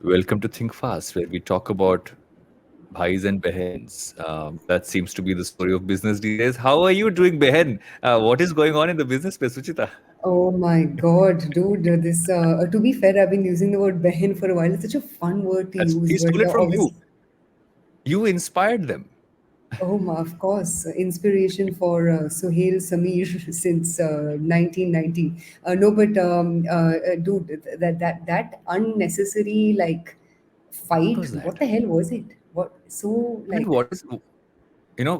Welcome to Think Fast, where we talk about bhais and behens. That seems to be the story of business these days. How are you doing, behen? What is going on in the business space, Suchita? Oh my God, dude, to be fair, I've been using the word behin for a while. It's such a fun word to use, He but stole it from you. obviously, You inspired them. of course, inspiration for Sohail Sameer since 1990. No, but dude, that unnecessary like What fight, was that? what the hell was it? What so I mean, like, what is, you know,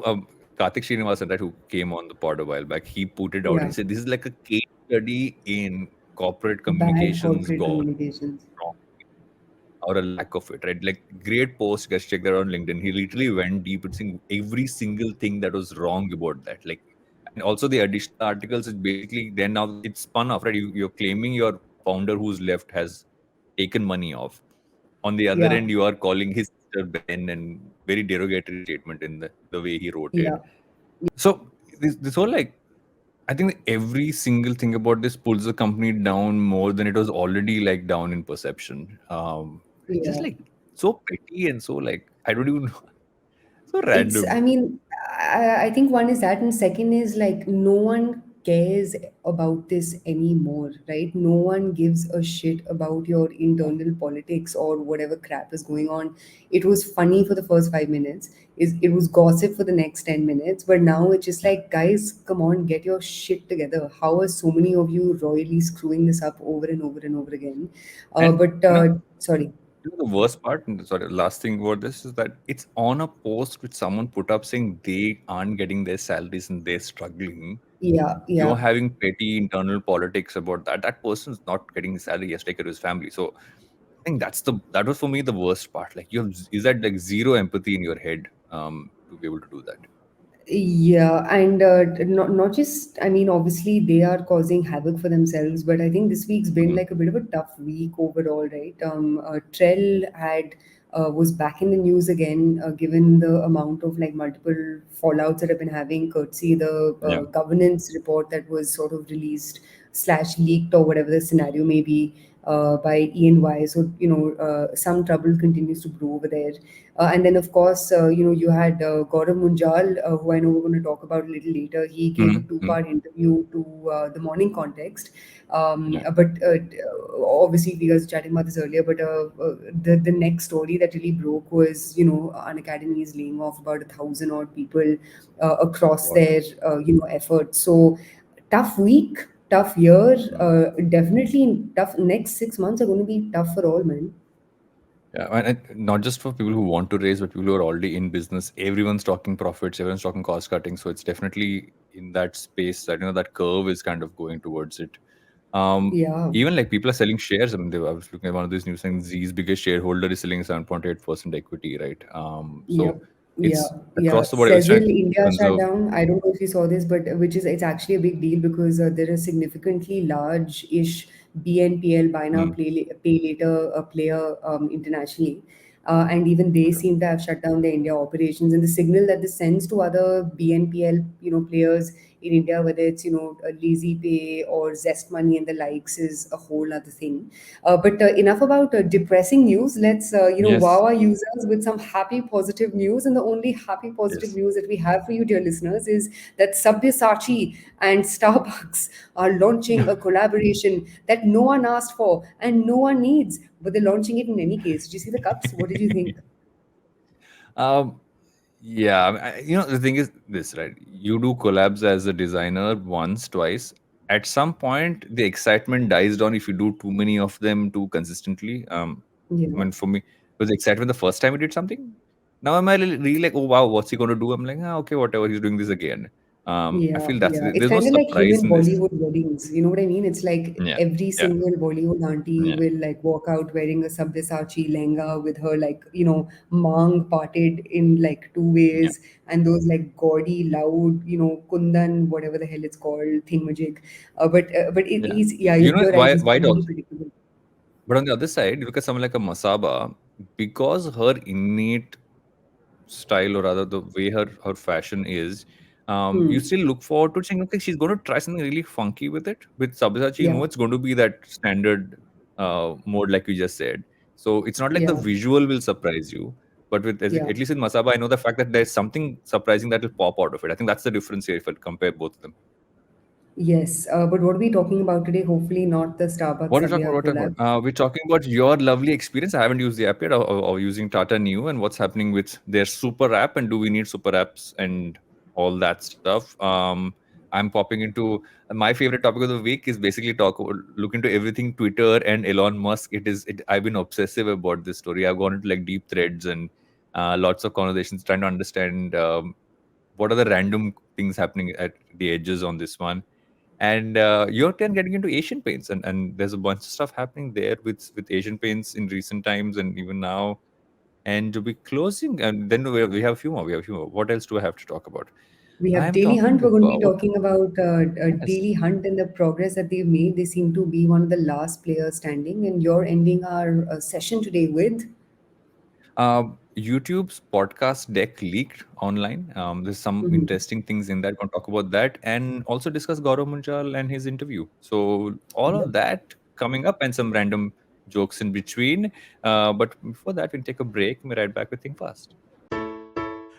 Karthik Srinivasan, right, who came on the pod a while back, he put it out. He yeah, said, this is like a case study in corporate bad communications corporate gone communications. wrong, or a lack of it, right? Like, great post, guys, check that out on LinkedIn. He literally went deep into seeing every single thing that was wrong about that. Like, and also the additional articles is basically then now it's spun off, right? You're claiming your founder who's left has taken money off. On the other Yeah, end, you are calling his sister Ben, and very derogatory statement in the way he wrote it. yeah, So this whole, like, I think every single thing about this pulls the company down more than it was already like down in perception. It's just yeah. like so petty and so, like, I don't even know, so It's, I random. mean, I think one is that, and second is like no one cares about this anymore, right? No one gives a shit about your internal politics or whatever crap is going on. It was funny for the first 5 minutes, is it was gossip for the next 10 minutes, but now it's just like, guys, come on, get your shit together. How are so many of you royally screwing this up over and over and over again? And But sorry, the worst part, and sorry, last thing about this is that it's on a post which someone put up saying they aren't getting their salaries and they're struggling. yeah, You're yeah. having petty internal politics about that. That person's not getting his salary. He has to take care of his family. So I think that was for me the worst part. Like, is that like zero empathy in your head to be able to do that? Yeah, and not just, I mean, obviously they are causing havoc for themselves, but I think this week's been Mhm. like a bit of a tough week overall, right? Trell had was back in the news again, given the amount of like multiple fallouts that have been having, courtesy the Yeah. governance report that was sort of released slash leaked or whatever the scenario may be by ENY. So some trouble continues to brew over there. And then, of course, you had Gaurav Munjal, who I know we're going to talk about a little later. He gave a Hmm. two-part interview to the Morning Context. Yeah. But obviously, we were chatting about this earlier. But the next story that really broke was, An Academy is laying off about 1,000 odd people across What? their efforts. So tough week, tough year. Mm. Definitely tough. Next 6 months are going to be tough for all, man. Yeah, and not just for people who want to raise, but people who are already in business. Everyone's talking profits, everyone's talking cost cutting. So it's definitely in that space that that curve is kind of going towards it. Um, Yeah. Even like people are selling shares. I mean, I was looking at one of these news saying Z's biggest shareholder is selling 7.8% equity, right? Yeah, So yeah, it's yeah. across the board. Everyone's trying Sezzle to India shut conserve. down. I don't know if you saw this, but which is it's actually a big deal because there is significantly large-ish BNPL buy now Mm, pay later player internationally, and even they okay. seem to have shut down their India operations. And the signal that this sends to other BNPL players in India, whether it's Lazy Pay or Zest Money and the likes, is a whole other thing. But enough about depressing news. Let's Yes. wow our users with some happy, positive news. And the only happy, positive Yes. news that we have for you, dear listeners, is that Sabyasachi and Starbucks are launching a collaboration that no one asked for and no one needs, but they're launching it in any case. Did you see the cups? What did you think? um, Yeah, I mean, the thing is this, right? You do collabs as a designer once, twice. At some point, the excitement dies down if you do too many of them too consistently. I Yeah, mean, for me, it was excitement the first time we did something. Now am I really like, oh wow, what's he going to do? I'm like, okay, whatever, he's doing this again. I yeah, feel yeah. It's there's no kind of like him surprise in in this. Bollywood weddings. You know what I mean? It's like Yeah, every yeah, single Bollywood auntie yeah, will like walk out wearing a Sabyasachi lehenga with her like, mang parted in like two yeah, ways and those like gaudy, loud, kundan, whatever the hell it's called, thingamajig. But yeah. he's, yeah, You know you're right. why? He's Why very also? predictable. But on the other side, you look at someone like a Masaba, because her innate style, or rather the way her fashion is, You Hmm. still look forward to saying, okay, she's going to try something really funky with it. With Sabyasachi, Yeah. it's going to be that standard mode, like you just said. So it's not like the Yeah. visual will surprise you, but with Yeah. at least with Masaba, I know the fact that there's something surprising that will pop out of it. I think that's the difference here if I compare both of them. Yes. But what are we talking about today? Hopefully not the Starbucks What are we talking about? Sabya What are we talking collab. about? We're talking about your lovely experience. I haven't used the app yet, or using Tata Neo, and what's happening with their super app, and do we need super apps and all that stuff. I'm popping into my favorite topic of the week is basically look into everything Twitter and Elon Musk. I've been obsessive about this story. I've gone into like deep threads and lots of conversations trying to understand what are the random things happening at the edges on this one. And you're then getting into Asian paints, and there's a bunch of stuff happening there with Asian paints in recent times and even now. And to be closing, and then we have a few more. We have a few more. What else do I have to talk about? We I have am Daily talking Hunt. We're going to be about talking about yes. Daily Hunt and the progress that they've made. They seem to be one of the last players standing. And you're ending our session today with. YouTube's podcast deck leaked online. There's some Mhm. interesting things in that. We're going to talk about that and also discuss Gaurav Munjal and his interview. So all Yep. of that coming up and some random jokes in between. But before that, we'll take a break and we're right back with Think Fast.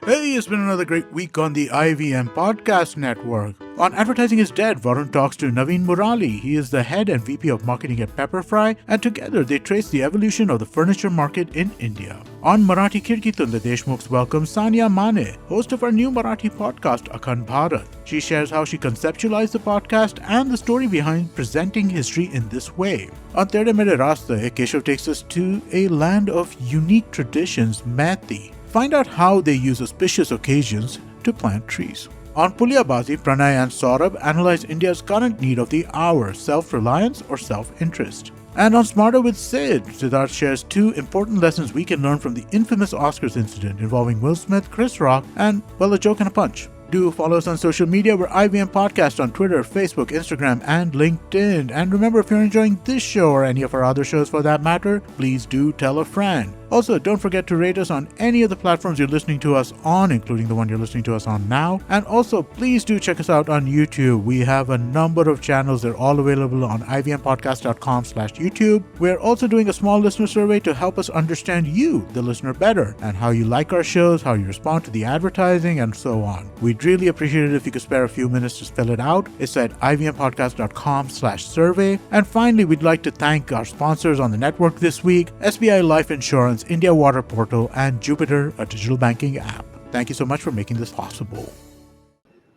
Hey, it's been another great week on the IVM Podcast Network. On Advertising is Dead, Varun talks to Naveen Murali. He is the head and VP of marketing at Pepperfry, and together they trace the evolution of the furniture market in India. On Marathi Kirkitun, the Deshmukhs welcome Sania Mane, host of our new Marathi podcast, Akhand Bharat. She shares how she conceptualized the podcast and the story behind presenting history in this way. On Tere Mere Raste, Keshav takes us to a land of unique traditions, Mathi. Find out how they use auspicious occasions to plant trees. On Pulyabazi, Pranay and Saurabh analyze India's current need of the hour, self-reliance or self-interest. And on Smarter with Sid, Siddharth shares two important lessons we can learn from the infamous Oscars incident involving Will Smith, Chris Rock, and, well, a joke and a punch. Do follow us on social media. We're IVM Podcast on Twitter, Facebook, Instagram, and LinkedIn. And remember, if you're enjoying this show or any of our other shows for that matter, please do tell a friend. Also, don't forget to rate us on any of the platforms you're listening to us on, including the one you're listening to us on now. And also, please do check us out on YouTube. We have a number of channels. They're all available on ivmpodcast.com/YouTube. We're also doing a small listener survey to help us understand you, the listener, better, and how you like our shows, how you respond to the advertising, and so on. We'd really appreciate it if you could spare a few minutes to fill it out. It's at ivmpodcast.com/survey. And finally, we'd like to thank our sponsors on the network this week, SBI Life Insurance, India Water Portal, and Jupiter, a digital banking app. Thank you so much for making this possible.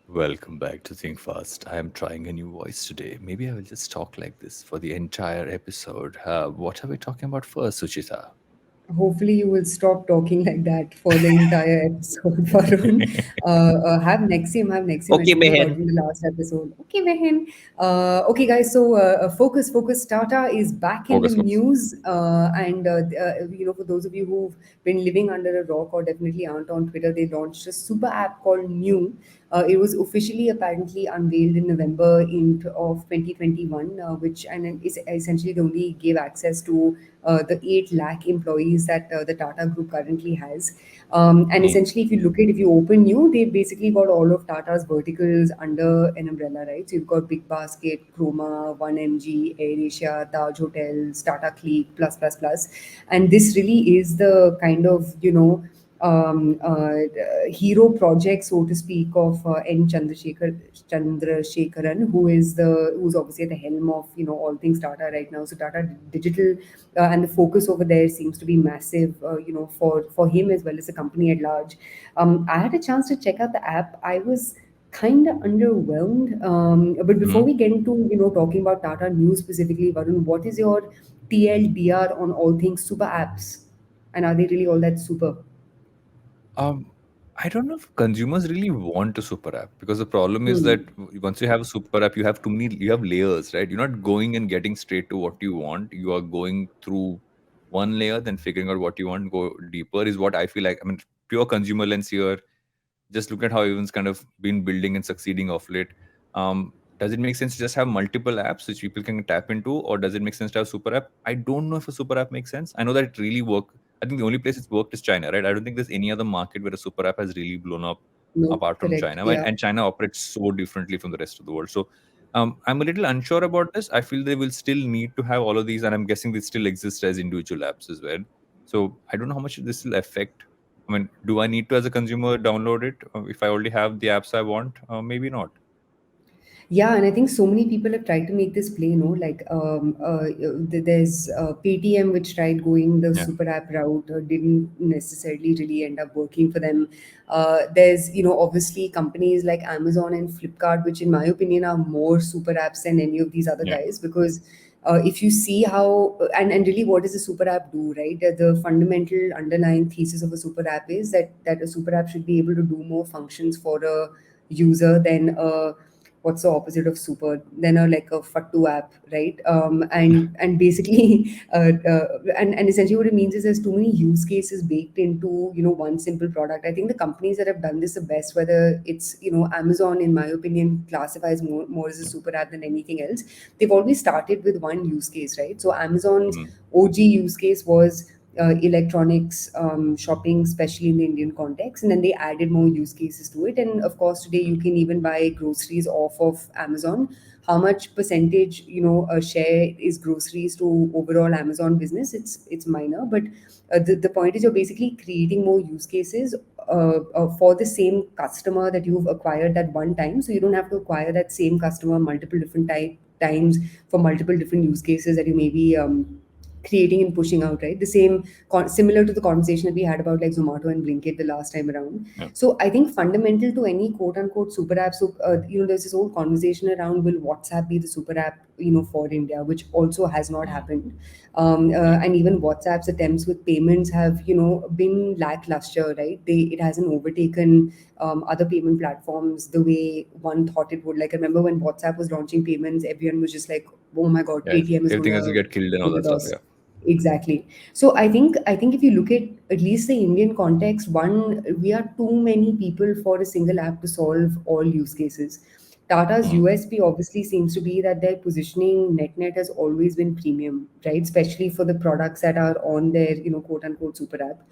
Welcome back to Think Fast. I am trying a new voice today. Maybe I will just talk like this for the entire episode. What are we talking about first, Suchita? Hopefully, you will stop talking like that for the entire episode, Varun. Have Nexim. I Okay, told you about behan. it in the last episode. Okay, Behin. Okay, guys. So, focus. Tata is back in the Focus, focus. news, and for those of you who've been living under a rock or definitely aren't on Twitter, they launched a super app called New. It was officially apparently unveiled in November of 2021, which and then is essentially they only gave access to the 8 lakh employees that the Tata Group currently has. And Hmm. essentially, if you open New, they've basically got all of Tata's verticals under an umbrella, right? So you've got Big Basket, Chroma, 1MG, AirAsia, Taj Hotels, Tata Click, plus, plus, plus. And this really is the kind of, hero project, so to speak, of Chandrasekharan, who's obviously at the helm of all things Tata right now. So Tata Digital and the focus over there seems to be massive, for him as well as the company at large. I had a chance to check out the app. I was kind of underwhelmed. But before Hmm. we get into talking about Tata News specifically, Varun, what is your TLDR on all things super apps, and are they really all that super? Um, I don't know if consumers really want a super app because the problem is Hmm. that once you have a super app, you have layers, right? You're not going and getting straight to what you want. You are going through one layer, then figuring out what you want, go deeper is what I feel like. I mean, pure consumer lens here. Just look at how everyone's kind of been building and succeeding of late. Does it make sense to just have multiple apps which people can tap into, or does it make sense to have super app? I don't know if a super app makes sense. I know that it really work. I think the only place it's worked is China, right? I don't think there's any other market where a super app has really blown up No, apart from correct. China, Yeah. and China operates so differently from the rest of the world. So I'm a little unsure about this. I feel they will still need to have all of these, and I'm guessing they still exist as individual apps as well. So I don't know how much this will affect. I mean, do I need to, as a consumer, download it if I already have the apps I want? Maybe not. Yeah, and I think so many people have tried to make this play, no? Like, there's Paytm, which tried going the Yeah, super app route, didn't necessarily really end up working for them. There's, obviously companies like Amazon and Flipkart, which in my opinion are more super apps than any of these other yeah, guys, because if you see how, and really what does a super app do, right? The fundamental underlying thesis of a super app is that a super app should be able to do more functions for a user than a what's the opposite of super, then a like a fattu app, right? And basically and essentially what it means is there's too many use cases baked into one simple product. I think the companies that have done this the best, whether it's Amazon, in my opinion, classifies more as a yeah. super app than anything else. They've always started with one use case, right? So Amazon's Mm, OG use case was electronics shopping, especially in the Indian context, and then they added more use cases to it. And of course, today you can even buy groceries off of Amazon. How much percentage, a share is groceries to overall Amazon business? It's minor, but the point is you're basically creating more use cases for the same customer that you've acquired that one time. So you don't have to acquire that same customer multiple different times for multiple different use cases that you may be creating and pushing out, right? The same, similar to the conversation that we had about like Zomato and Blinkit the last time around. yeah. So I think fundamental to any quote unquote super app, so there's this whole conversation around, will WhatsApp be the super app, for India, which also has not Mm, happened. yeah. And even WhatsApp's attempts with payments have, been lackluster, right? It hasn't overtaken other payment platforms the way one thought it would. Like I remember when WhatsApp was launching payments, everyone was just like, oh my god, Yeah, Paytm is everything has to gonna get killed and all take the that stuff. toss. Yeah. Exactly. So I think if you look at least the Indian context, one, we are too many people for a single app to solve all use cases. Tata's Mm, USP obviously seems to be that their positioning net has always been premium, right? Especially for the products that are on their, quote unquote super app.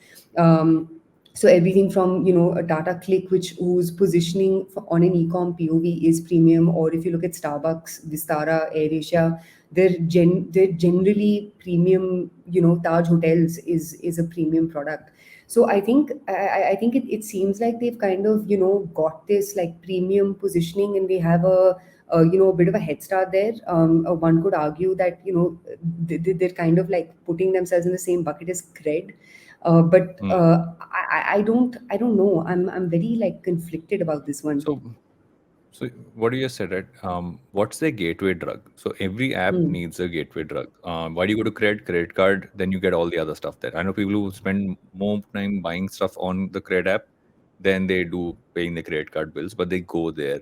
So everything from a Tata Click, which whose positioning on an e-com POV is premium, or if you look at Starbucks, Vistara, AirAsia, they're generally premium. Taj Hotels is a premium product. So I think it seems like they've kind of got this like premium positioning, and they have a bit of a head start there. One could argue that they're kind of like putting themselves in the same bucket as cred. But mm. I don't know. I'm very like conflicted about this one. So, so what you just said, right? What's their gateway drug? So every app Hmm. needs a gateway drug. Why do you go to credit card? Then you get all the other stuff there. I know people who spend more time buying stuff on the credit app than they do paying the credit card bills, but they go there.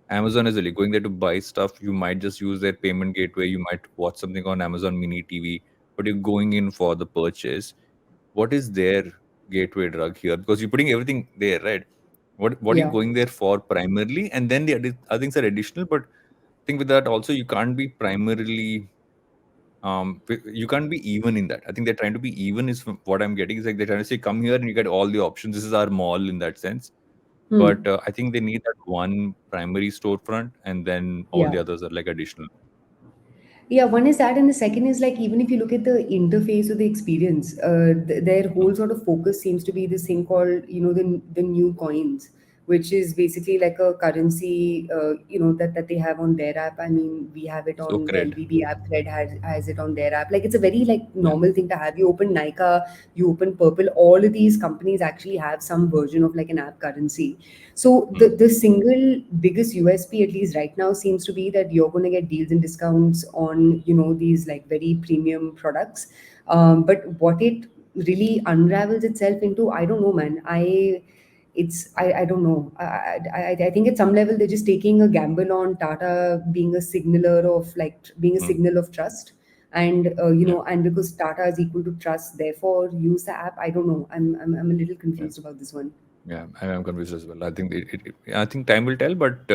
Amazon is really going there to buy stuff. You might just use their payment gateway. You might watch something on Amazon Mini TV, but you're going in for the purchase. What is their gateway drug here? Because you're putting everything there, right? What are you Yeah. going there for primarily? And then the other things are additional, but I think with that also you can't be primarily you can't be even in that. I think they're trying to be even is from what I'm getting is like they're trying to say come here and you get all the options. This is our mall in that sense. But Hmm. I think they need that one primary storefront and then all the Yeah. others are like additional. Yeah, one is that, and the second is like even if you look at the interface or the experience, their Mm, whole sort of focus seems to be this thing called the new coins, which is basically like a currency that they have on their app. I mean, we have it So on the cred. LBB app. Cred has it on their app. Like it's a very like Yeah. normal thing to have. You open Nika, you open Purple. All of these companies actually have some version of like an app currency. So the Mm, the single biggest USP, at least right now, seems to be that you're going to get deals and discounts on these like very premium products. But what it really unravels itself into, I don't know, man. I don't know. I think at some level they're just taking a gamble on Tata being a signaler of like being a mm, signal of trust, and yeah. and because Tata is equal to trust, therefore use the app. I don't know. I'm a little Yeah. confused about this one. Yeah, I'm confused as well. I think I think time will tell, but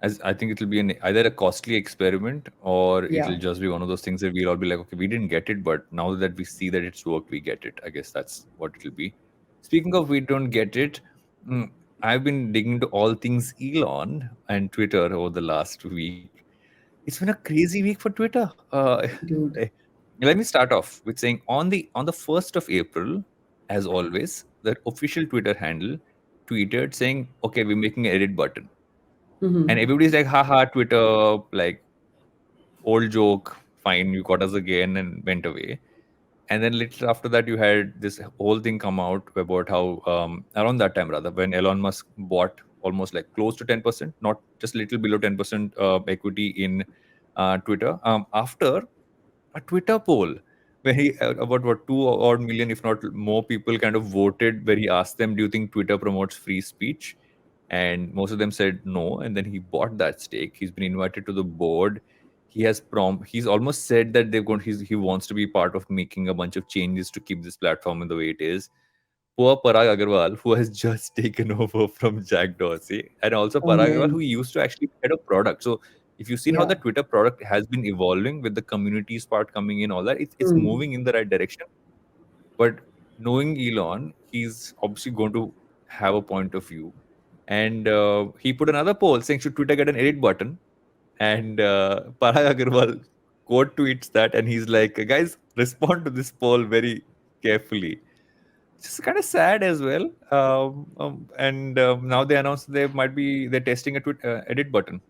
as I think it'll be either a costly experiment or Yeah. it'll just be one of those things that we'll all be like, okay, we didn't get it, but now that we see that it's worked, we get it. I guess that's what it'll be. Speaking of, we don't get it. mm, I've been digging into all things Elon and Twitter over the last week. It's been a crazy week for Twitter. Dude. Let me start off with saying on the 1st of April, as always, the official Twitter handle tweeted saying, "Okay, we're making an edit button," and everybody's like, "Haha, Twitter, like old joke, fine, you got us again," and went away. And then little after that, you had this whole thing come out about how around that time, rather, when Elon Musk bought almost like close to 10%, not just little below 10% equity in Twitter, after a Twitter poll where he about what 2 odd million, if not more, people kind of voted, where he asked them, "Do you think Twitter promotes free speech?" And most of them said no. And then he bought that stake. He's been invited to the board. He has he's almost said that he wants to be part of making a bunch of changes to keep this platform in the way it is. Poor Parag Agarwal, who has just taken over from Jack Dorsey, and also Oh Parag Agarwal, who man. used to actually head a product. So if you've seen how Yeah. the Twitter product has been evolving with the communities part coming in, all that, it's Hmm. moving in the right direction. But knowing Elon, he's obviously going to have a point of view. And he put another poll saying, "Should Twitter get an edit button?" And Parag Agarwal quote tweets that, and he's like, "Guys, respond to this poll very carefully." It's kind of sad as well. And now they announced they're testing a edit button.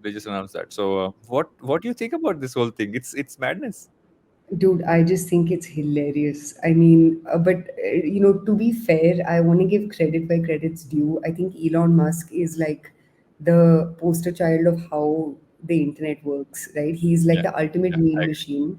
They just announced that. So what do you think about this whole thing? It's madness. Dude, I just think it's hilarious. I mean, to be fair, I want to give credit where credit's due. I think Elon Musk is like the poster child of how the internet works, right? He's like Yeah, the ultimate yeah, I meme agree. machine.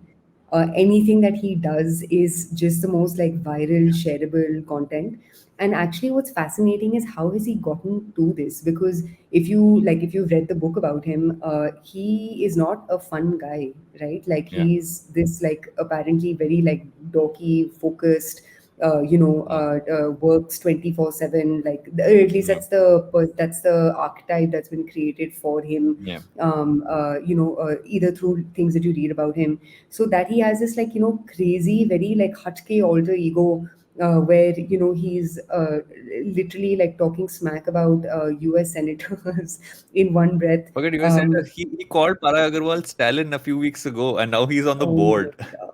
Anything that he does is just the most like viral, shareable content. And actually, what's fascinating is how has he gotten to this? Because if you've read the book about him, he is not a fun guy, right? Like Yeah, he's this like apparently very like dorky, focused, yeah, works 24/7. At least yeah, that's the archetype that's been created for him. yeah. Either through things that you read about him, so that he has this like crazy, very like hatke alter ego, where he's literally like talking smack about US senators in one breath. Forget you said um, that he called Parag Agarwal Stalin a few weeks ago, and now he's on the oh my board. god.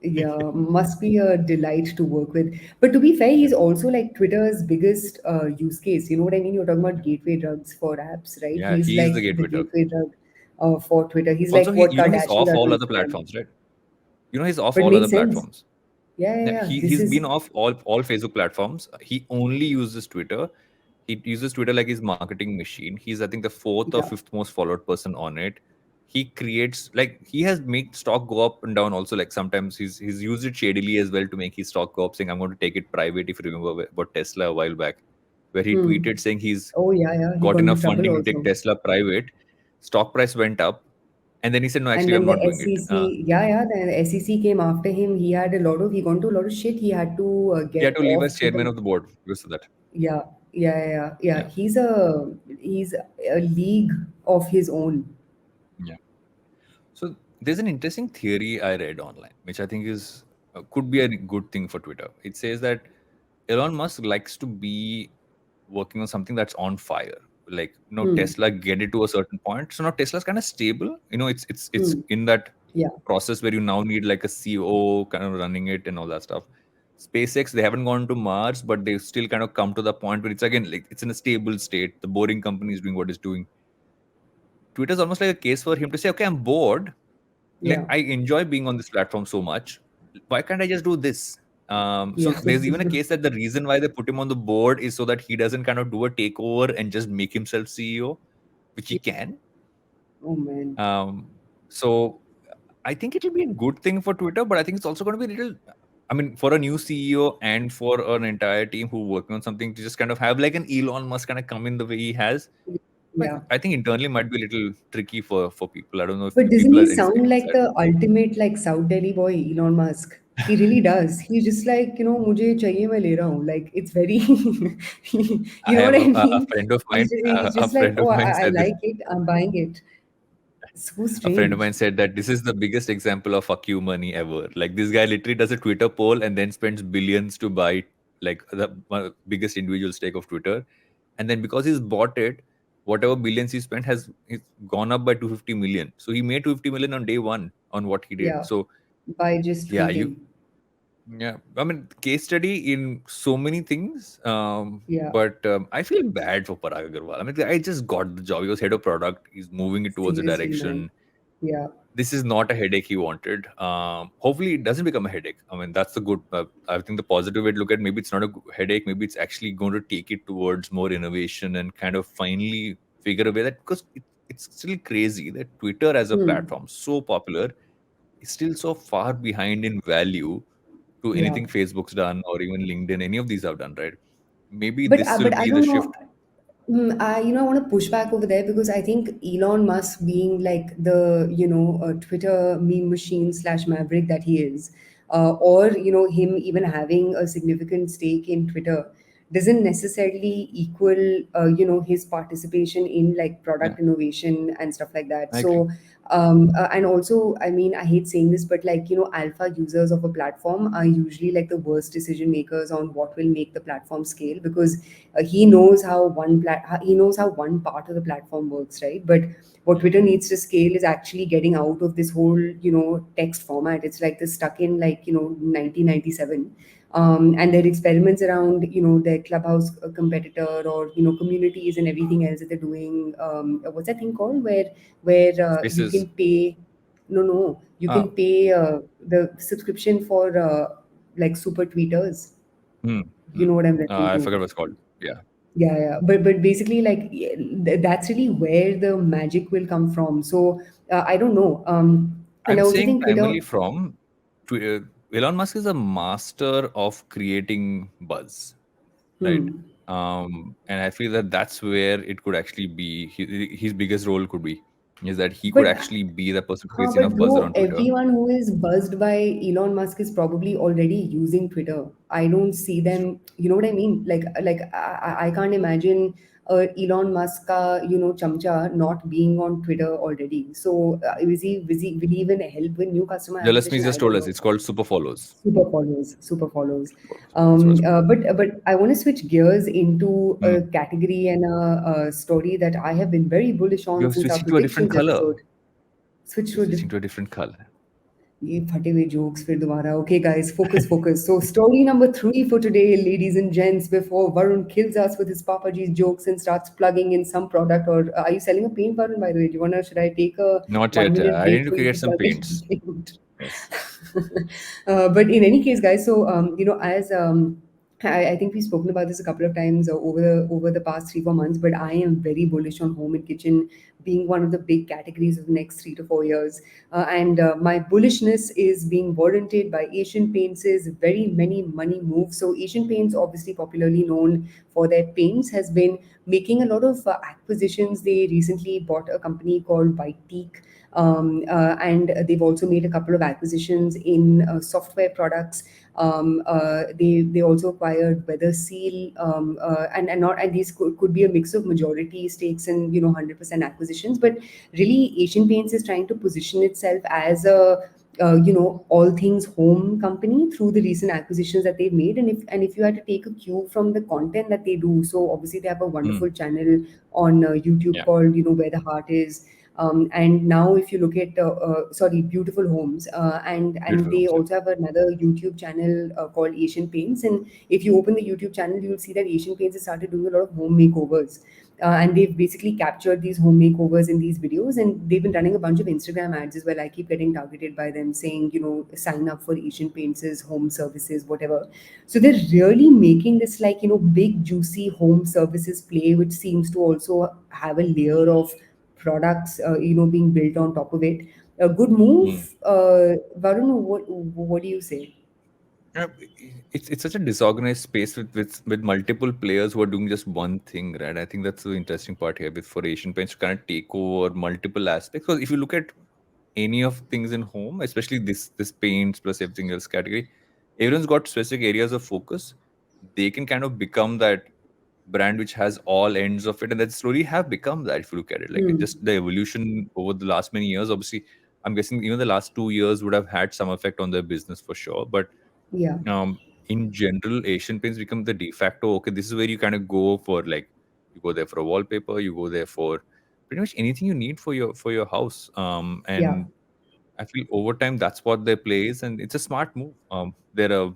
Yeah, must be a delight to work with. But to be fair, he's also like Twitter's biggest use case. You know what I mean? You're talking about gateway drugs for apps, right? Yeah, He's he's the like the gateway drug. gateway drug for Twitter. He's Also, like what he's Kardashians off are to all other Instagram. platforms, right? He's off But all other makes sense. platforms. Yeah, yeah, Yeah, yeah. This he's been is off all Facebook platforms. He only uses Twitter. He uses Twitter like his marketing machine. He's, I think, the fourth or yeah. fifth most followed person on it. He creates, like, he has made stock go up and down also. Like sometimes he's used it shadily as well to make his stock go up, saying, "I'm going to take it private." If you remember about Tesla a while back, where he Hmm. tweeted saying he's Oh yeah, yeah. He got got into enough trouble funding to take also. Tesla private. Stock price went up, and then he said, "No, And actually, when I'm the not doing it." SEC, yeah, yeah, the SEC came after him. He got into a lot of shit. He had to He had get to leave as off chairman Twitter. of the board because of that. Yeah, yeah, yeah, yeah. Yeah. Yeah, He's a league of his own. yeah. So there's an interesting theory I read online, which I think is could be a good thing for Twitter. It says that Elon Musk likes to be working on something that's on fire. Like, Hmm. Tesla get it to a certain point. So now Tesla's kind of stable. It's Hmm. in that Yeah. process where you now need like a CEO kind of running it and all that stuff. SpaceX, they haven't gone to Mars, but they've still kind of come to the point where it's again like it's in a stable state. The boring company is doing what it's doing. Twitter's almost like a case for him to say, "Okay, I'm bored. Like Yeah. I enjoy being on this platform so much. Why can't I just do this?" So Yeah. there's even a case that the reason why they put him on the board is so that he doesn't kind of do a takeover and just make himself CEO, which he Yeah. can. Oh man. So I think it'll be a good thing for Twitter, but I think it's also going to be a little. I mean, for a new CEO and for an entire team who working on something to just kind of have like an Elon Musk kind of come in the way he has, like Yeah. I think internally might be a little tricky for people. I don't know But if doesn't people he are anything sound like excited. the ultimate like South Delhi boy, Elon Musk? He really does. He's just like, मुझे चाहिए मैं ले रहा हूँ. Like it's very, I you know have what I a mean? friend of mine. He's A just like, friend oh, of mine I said this. like it. I'm buying it. So A friend of strange. mine said that this is the biggest example of fuck you money ever. Like this guy literally does a Twitter poll and then spends billions to buy like the biggest individual stake of Twitter, and then because he's bought it, whatever billions he spent has it's gone up by 250 million. So he made 250 million on day one on what he did. Yeah, So by just yeah, you tweeting. yeah, I mean, case study in so many things. Yeah, But I feel bad for Parag Agarwal. I mean, I just got the job. He was head of product. He's moving it towards a seriously, man. direction. Yeah. This is not a headache he wanted. Hopefully, it doesn't become a headache. I mean, that's the good. I think the positive way to look at, maybe it's not a headache. Maybe it's actually going to take it towards more innovation and kind of finally figure a way that, because it's still crazy that Twitter as a Hmm. platform, so popular, is still so far behind in value to Yeah. anything Facebook's done or even LinkedIn. Any of these have done, right? Maybe But this will but I be the don't shift. know. I want to push back over there because I think Elon Musk being like the Twitter meme machine slash maverick that he is, or him even having a significant stake in Twitter doesn't necessarily equal his participation in like Yeah, product innovation and stuff like that. I agree. So and also, I mean, I hate saying this, but like alpha users of a platform are usually like the worst decision makers on what will make the platform scale, because he knows how one part of the platform works, right? But what Twitter needs to scale is actually getting out of this whole text format. It's like they're stuck in like 1997. And their experiments around their clubhouse competitor, or communities and everything else that they're doing. What's that thing called where you Spaces. can pay? No, you Ah, can pay the subscription for like super tweeters. hmm, You hmm. know what I'm referring I to? forgot what it's called. Yeah. Yeah. But basically, like, that's really where the magic will come from. So I don't know. And I'm I also saying think Twitter. primarily from Elon Musk is a master of creating buzz, right? Hmm. And I feel that that's where it could actually be his biggest role could be, is that he could But actually be the person who Huh, creates but enough buzz bro, around Twitter. everyone who is buzzed by Elon Musk is probably already using Twitter. I don't see That's true. them. You know what I mean? Like I can't imagine Elon Musk ka, chamcha not being on Twitter already. So will he even help with new customer Jalasmi acquisition? just I told don't us know. it's called super follows. Super follows. Super follows. That's what it's called. But I want to switch gears into a Hmm. category and a story that I have been very bullish on You're since our switching to a different predictions color. episode. Switch You're to a switching different. to a different color. ये फटे हुए jokes फिर दोबारा. Okay, guys, focus. So, story number 3 for today, ladies and gents, before Varun kills us with his Papa G's jokes and starts plugging in some product. Or are you selling a paint, Varun, by the way? Do you wanna, should I take a Not one yet. minute I need break to for you create to some plug in paints. paint? Yes. But in any case, guys, so as I think we've spoken about this a couple of times over the past 3-4 months, but I am very bullish on home and kitchen being one of the big categories of the next 3 to 4 years. And my bullishness is being warranted by Asian Paints' very many money moves. So Asian Paints, obviously popularly known for their paints, has been making a lot of acquisitions. They recently bought a company called White Teak, and they've also made a couple of acquisitions in software products. They also acquired Weather Seal, and these could be a mix of majority stakes and 100% acquisitions. But really, Asian Paints is trying to position itself as a all things home company through the recent acquisitions that they've made. And if you had to take a cue from the content that they do, so obviously they have a Hmm. wonderful channel on YouTube Yeah. called Where the Heart Is. And now, if you look at sorry, Beautiful Homes, and Beautiful they homes. Yeah. also have another YouTube channel called Asian Paints. And if you open the YouTube channel, you will see that Asian Paints has started doing a lot of home makeovers. And they've basically captured these home makeovers in these videos, and they've been running a bunch of Instagram ads as well. I keep getting targeted by them saying, sign up for Asian Paints' home services, whatever. So they're really making this like, big, juicy home services play, which seems to also have a layer of products, being built on top of it. A good Hmm. move, Varun. What do you say? Yeah, it's such a disorganized space with multiple players who are doing just one thing, right? I think that's the interesting part here with for Asian Paints to kind of take over multiple aspects. Because if you look at any of things in home, especially this paints plus everything else category, everyone's got specific areas of focus. They can kind of become that brand which has all ends of it, and that slowly have become that. If you look at it, like it Hmm. just the evolution over the last many years, obviously, I'm guessing even the last 2 years would have had some effect on their business for sure, but Yeah. um in general Asian Paints become the de facto, okay, this is where you kind of go for like You go there for a wallpaper. You go there for pretty much anything you need for your house. Yeah, And I feel over time that's what their play is, and it's a smart move. They're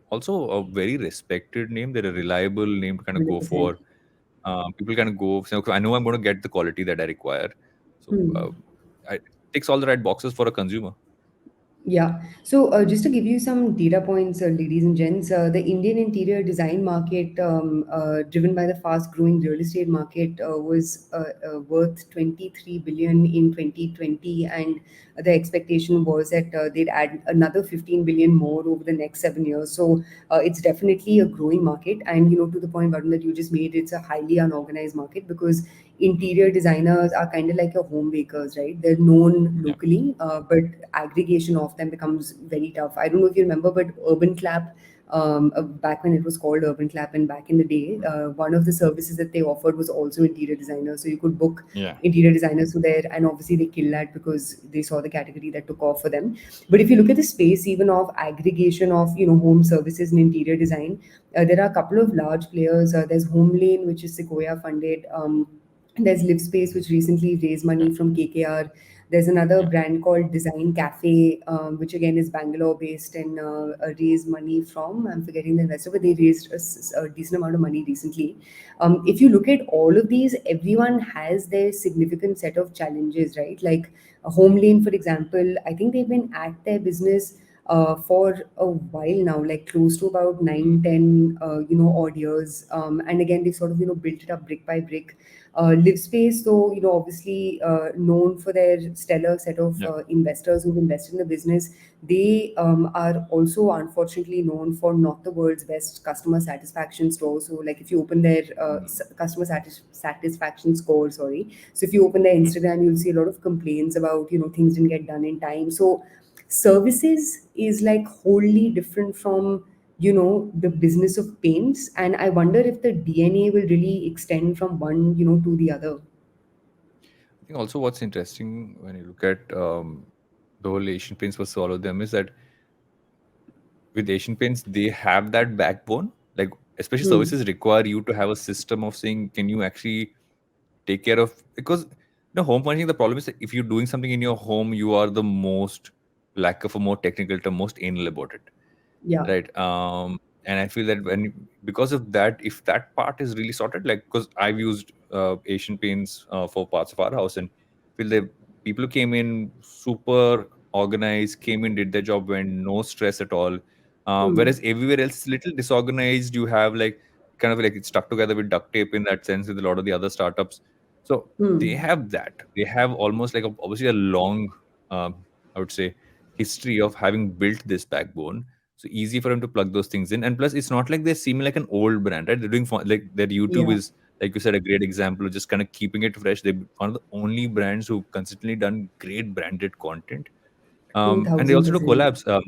also a very respected name. They're a reliable name to kind of go 100%. for. People kind of go, say, okay, I know I'm going to get the quality that I require. So it ticks all the right boxes for a consumer. Yeah. So, just to give you some data points, ladies and gents, the Indian interior design market, driven by the fast-growing real estate market, was worth 23 billion in 2020, and the expectation was that they'd add another 15 billion more over the next 7 years. So, it's definitely a growing market, and to the point, Varun, that you just made, it's a highly unorganized market because interior designers are kind of like your home bakers, right? They're known Yeah, locally, but aggregation of them becomes very tough. I don't know if you remember, but Urban Clap, back when it was called Urban Clap and back in the day, one of the services that they offered was also interior designers. So you could book yeah, interior designers through there, and obviously they killed that because they saw the category that took off for them. But if you look at the space even of aggregation of home services and interior design, there are a couple of large players. There's Home Lane, which is Sequoia funded. There's Live Space, which recently raised yeah, money from KKR. There's another yeah, brand called Design Cafe, which again is Bangalore based and raised money from, I'm forgetting the investor, but they raised a decent amount of money recently. If you look at all of these, everyone has their significant set of challenges, right? Like Home Lane, for example, I think they've been at their business for a while now, like close to about mm, 9, 10, odd years. And again, they've sort of, built it up brick by brick. Live Space, though, obviously known for their stellar set of yeah, investors who've invested in the business, they are also unfortunately known for not the world's best customer satisfaction store. So, like if you open their mm, customer satisfaction score, sorry. So, if you open their mm. Instagram, you'll see a lot of complaints about, things didn't get done in time. So, services is like wholly different from the business of paints, and I wonder if the DNA will really extend from one to the other. I think also what's interesting when you look at the whole Asian Paints versus all of them is that with Asian Paints, they have that backbone. Like, especially Hmm. services require you to have a system of saying, can you actually take care of, because home furnishing, the problem is that if you're doing something in your home, you are the most, lack of a more technical term, most anal about it, Yeah. right? And I feel that because of that, if that part is really sorted, like, because I've used Asian Paints for parts of our house, and feel that people who came in super organized, came in, did their job, went, no stress at all. Hmm. Whereas everywhere else it's little disorganized. You have like kind of like it's stuck together with duct tape in that sense with a lot of the other startups. So they Hmm. have that. They have almost like obviously a long, I would say, history of having built this backbone, so easy for them to plug those things in. And plus, it's not like they seem like an old brand, right? They're doing like their YouTube Yeah. is, like you said, a great example of just kind of keeping it fresh. They're one of the only brands who consistently done great branded content. And they also do 2000%. collabs.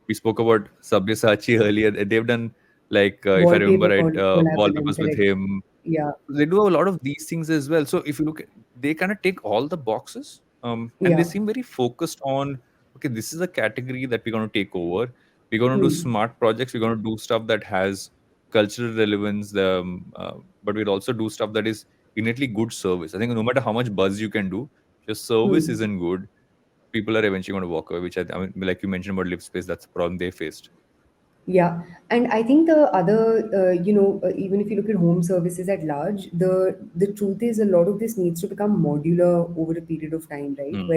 We spoke about Sabyasachi earlier. They've done like, if I remember Wallpaper right, collab with them, wallpapers with correct? him. Yeah. They do a lot of these things as well. So if you look at, they kind of take all the boxes, and they Yeah. seem very focused on, okay, this is a category that we're going to take over. We're going to do Hmm. smart projects. We're going to do stuff that has cultural relevance, but we'll also do stuff that is innately good service. I think no matter how much buzz you can do, if your service Hmm. isn't good, people are eventually going to walk away, which I mean, like you mentioned about Live Space, that's the problem they faced. Yeah, and I think the other, even if you look at home services at large, the truth is a lot of this needs to become modular over a period of time, right? Mm-hmm.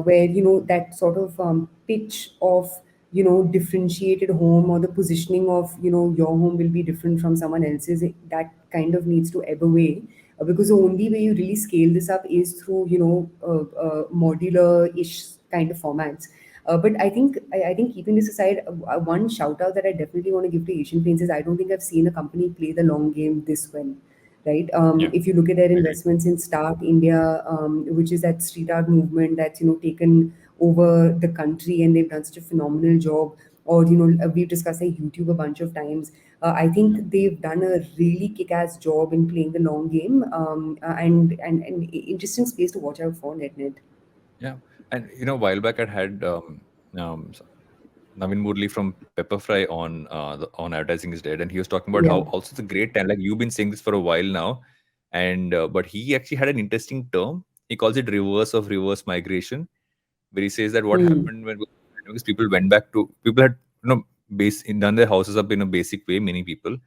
Where that sort of pitch of differentiated home, or the positioning of your home will be different from someone else's. That kind of needs to ebb away, because the only way you really scale this up is through modular-ish kind of formats. But I think keeping this aside, one shout out that I definitely want to give to Asian Paints is I don't think I've seen a company play the long game this well, right? Yeah, If you look at their agreed. investments in Start India, which is that street art movement that's taken over the country, and they've done such a phenomenal job. Or we've discussed their YouTube a bunch of times. I Yeah, think they've done a really kick-ass job in playing the long game, and interesting space to watch out for, net. yeah. And a while back, I had um, Navin Murli from Pepperfry on on Advertising is Dead, and he was talking about how Yeah. also it's a great time. Like you've been saying this for a while now. And but he actually had an interesting term. He calls it reverse of reverse migration, where he says that what Hmm. happened when because people went back to people had done their houses up in a basic way, many people.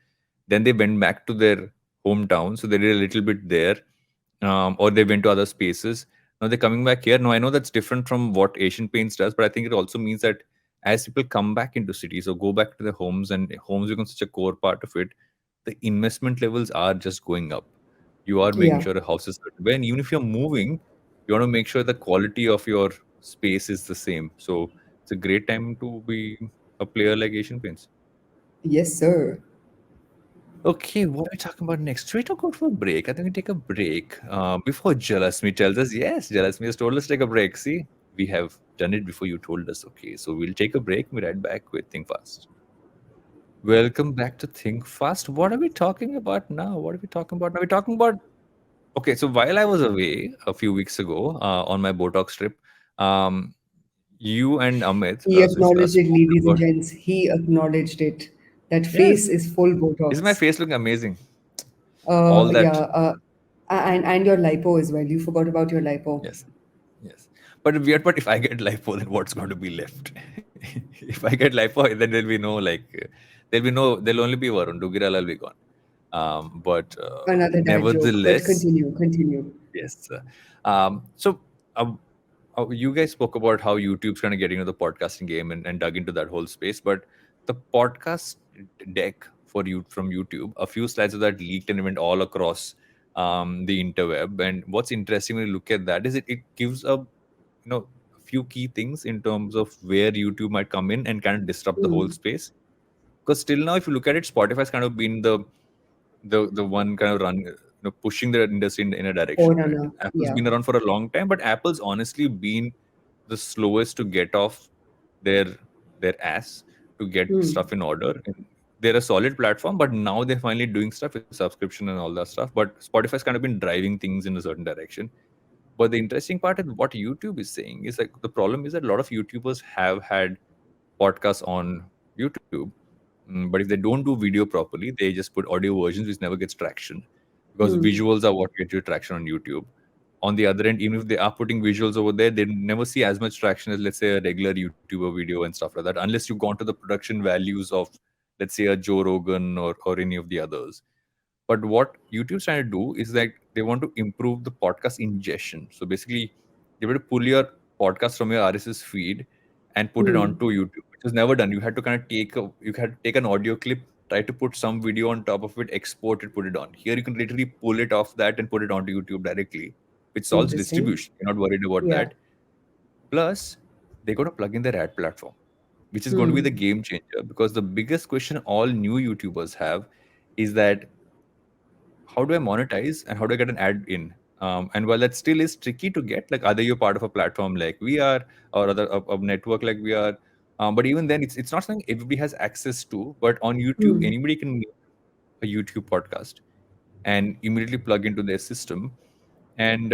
Then they went back to their hometown, so they did a little bit there, or they went to other spaces. Now they're coming back here. Now I know that's different from what Asian Paints does, but I think it also means that as people come back into cities or go back to their homes, and homes become such a core part of it, the investment levels are just going up. You are making Yeah. sure a house is certain way, and even if you're moving, you want to make sure the quality of your space is the same. So it's a great time to be a player like Asian Paints. Yes, sir. Okay, what are we talking about next? Should we talk about for a break? I think we take a break. Before Jalasmi tells us, yes, Jalasmi has told us to take a break. See, we have done it before you told us. Okay, so we'll take a break. We'll right back with Think Fast. Welcome back to Think Fast. What are we talking about now? What are we talking about now? We're talking about okay. So while I was away a few weeks ago on my Botox trip, um, you and Amit He acknowledged it, spoke ladies and about gents. He acknowledged it. That face yes. is full Is my Botox. face looking amazing? All Yeah. that And your lipo as well. You forgot about your lipo. yes. Yes. But weird part, if I get lipo, then what's going to be left? If I get lipo, then there'll be no there'll only be Varun. Dugiral will be gone. But Another dad joke, but nevertheless, continue, continue. yes. So um, you guys spoke about how YouTube's kind of getting into the podcasting game and dug into that whole space. But the podcast deck for you from YouTube, a few slides of that leaked and went all across the interweb. And what's interesting when you look at that is it gives a few key things in terms of where YouTube might come in and kind of disrupt the whole Hmm. space. Because still now, if you look at it, Spotify's kind of been the one kind of pushing the industry in a direction, right? Forerunner. Apple's Yeah. been around for a long time, but Apple's honestly been the slowest to get off their their ass to get Hmm. stuff in order. And they're a solid platform, but now they're finally doing stuff with subscription and all that stuff. But Spotify's kind of been driving things in a certain direction. But the interesting part is what YouTube is saying is like the problem is that a lot of YouTubers have had podcasts on YouTube. But if they don't do video properly, they just put audio versions, which never gets traction because Hmm. visuals are what get you traction on YouTube. On the other end, even if they are putting visuals over there, they never see as much traction as, let's say, a regular YouTuber video and stuff like that, unless you've gone to the production values of, let's say, a Joe Rogan or any of the others. But what YouTube's trying to do is that they want to improve the podcast ingestion. So basically, they want to pull your podcast from your RSS feed and put it Hmm. onto YouTube, which was never done. You had to kind of you had to take an audio clip, try to put some video on top of it, export it, put it on. Here you can literally pull it off that and put it onto YouTube directly, which solves Interesting. distribution. You're not worried about Yeah. that. Plus, they got to plug in their ad platform, which is going to be the Hmm. game changer because the biggest question all new YouTubers have is that how do I monetize and how do I get an ad in? And while that still is tricky to get, like either you're part of a platform like we are or other a network like we are, but even then, it's not something everybody has access to. But on YouTube, Hmm. anybody can make a YouTube podcast and immediately plug into their system. And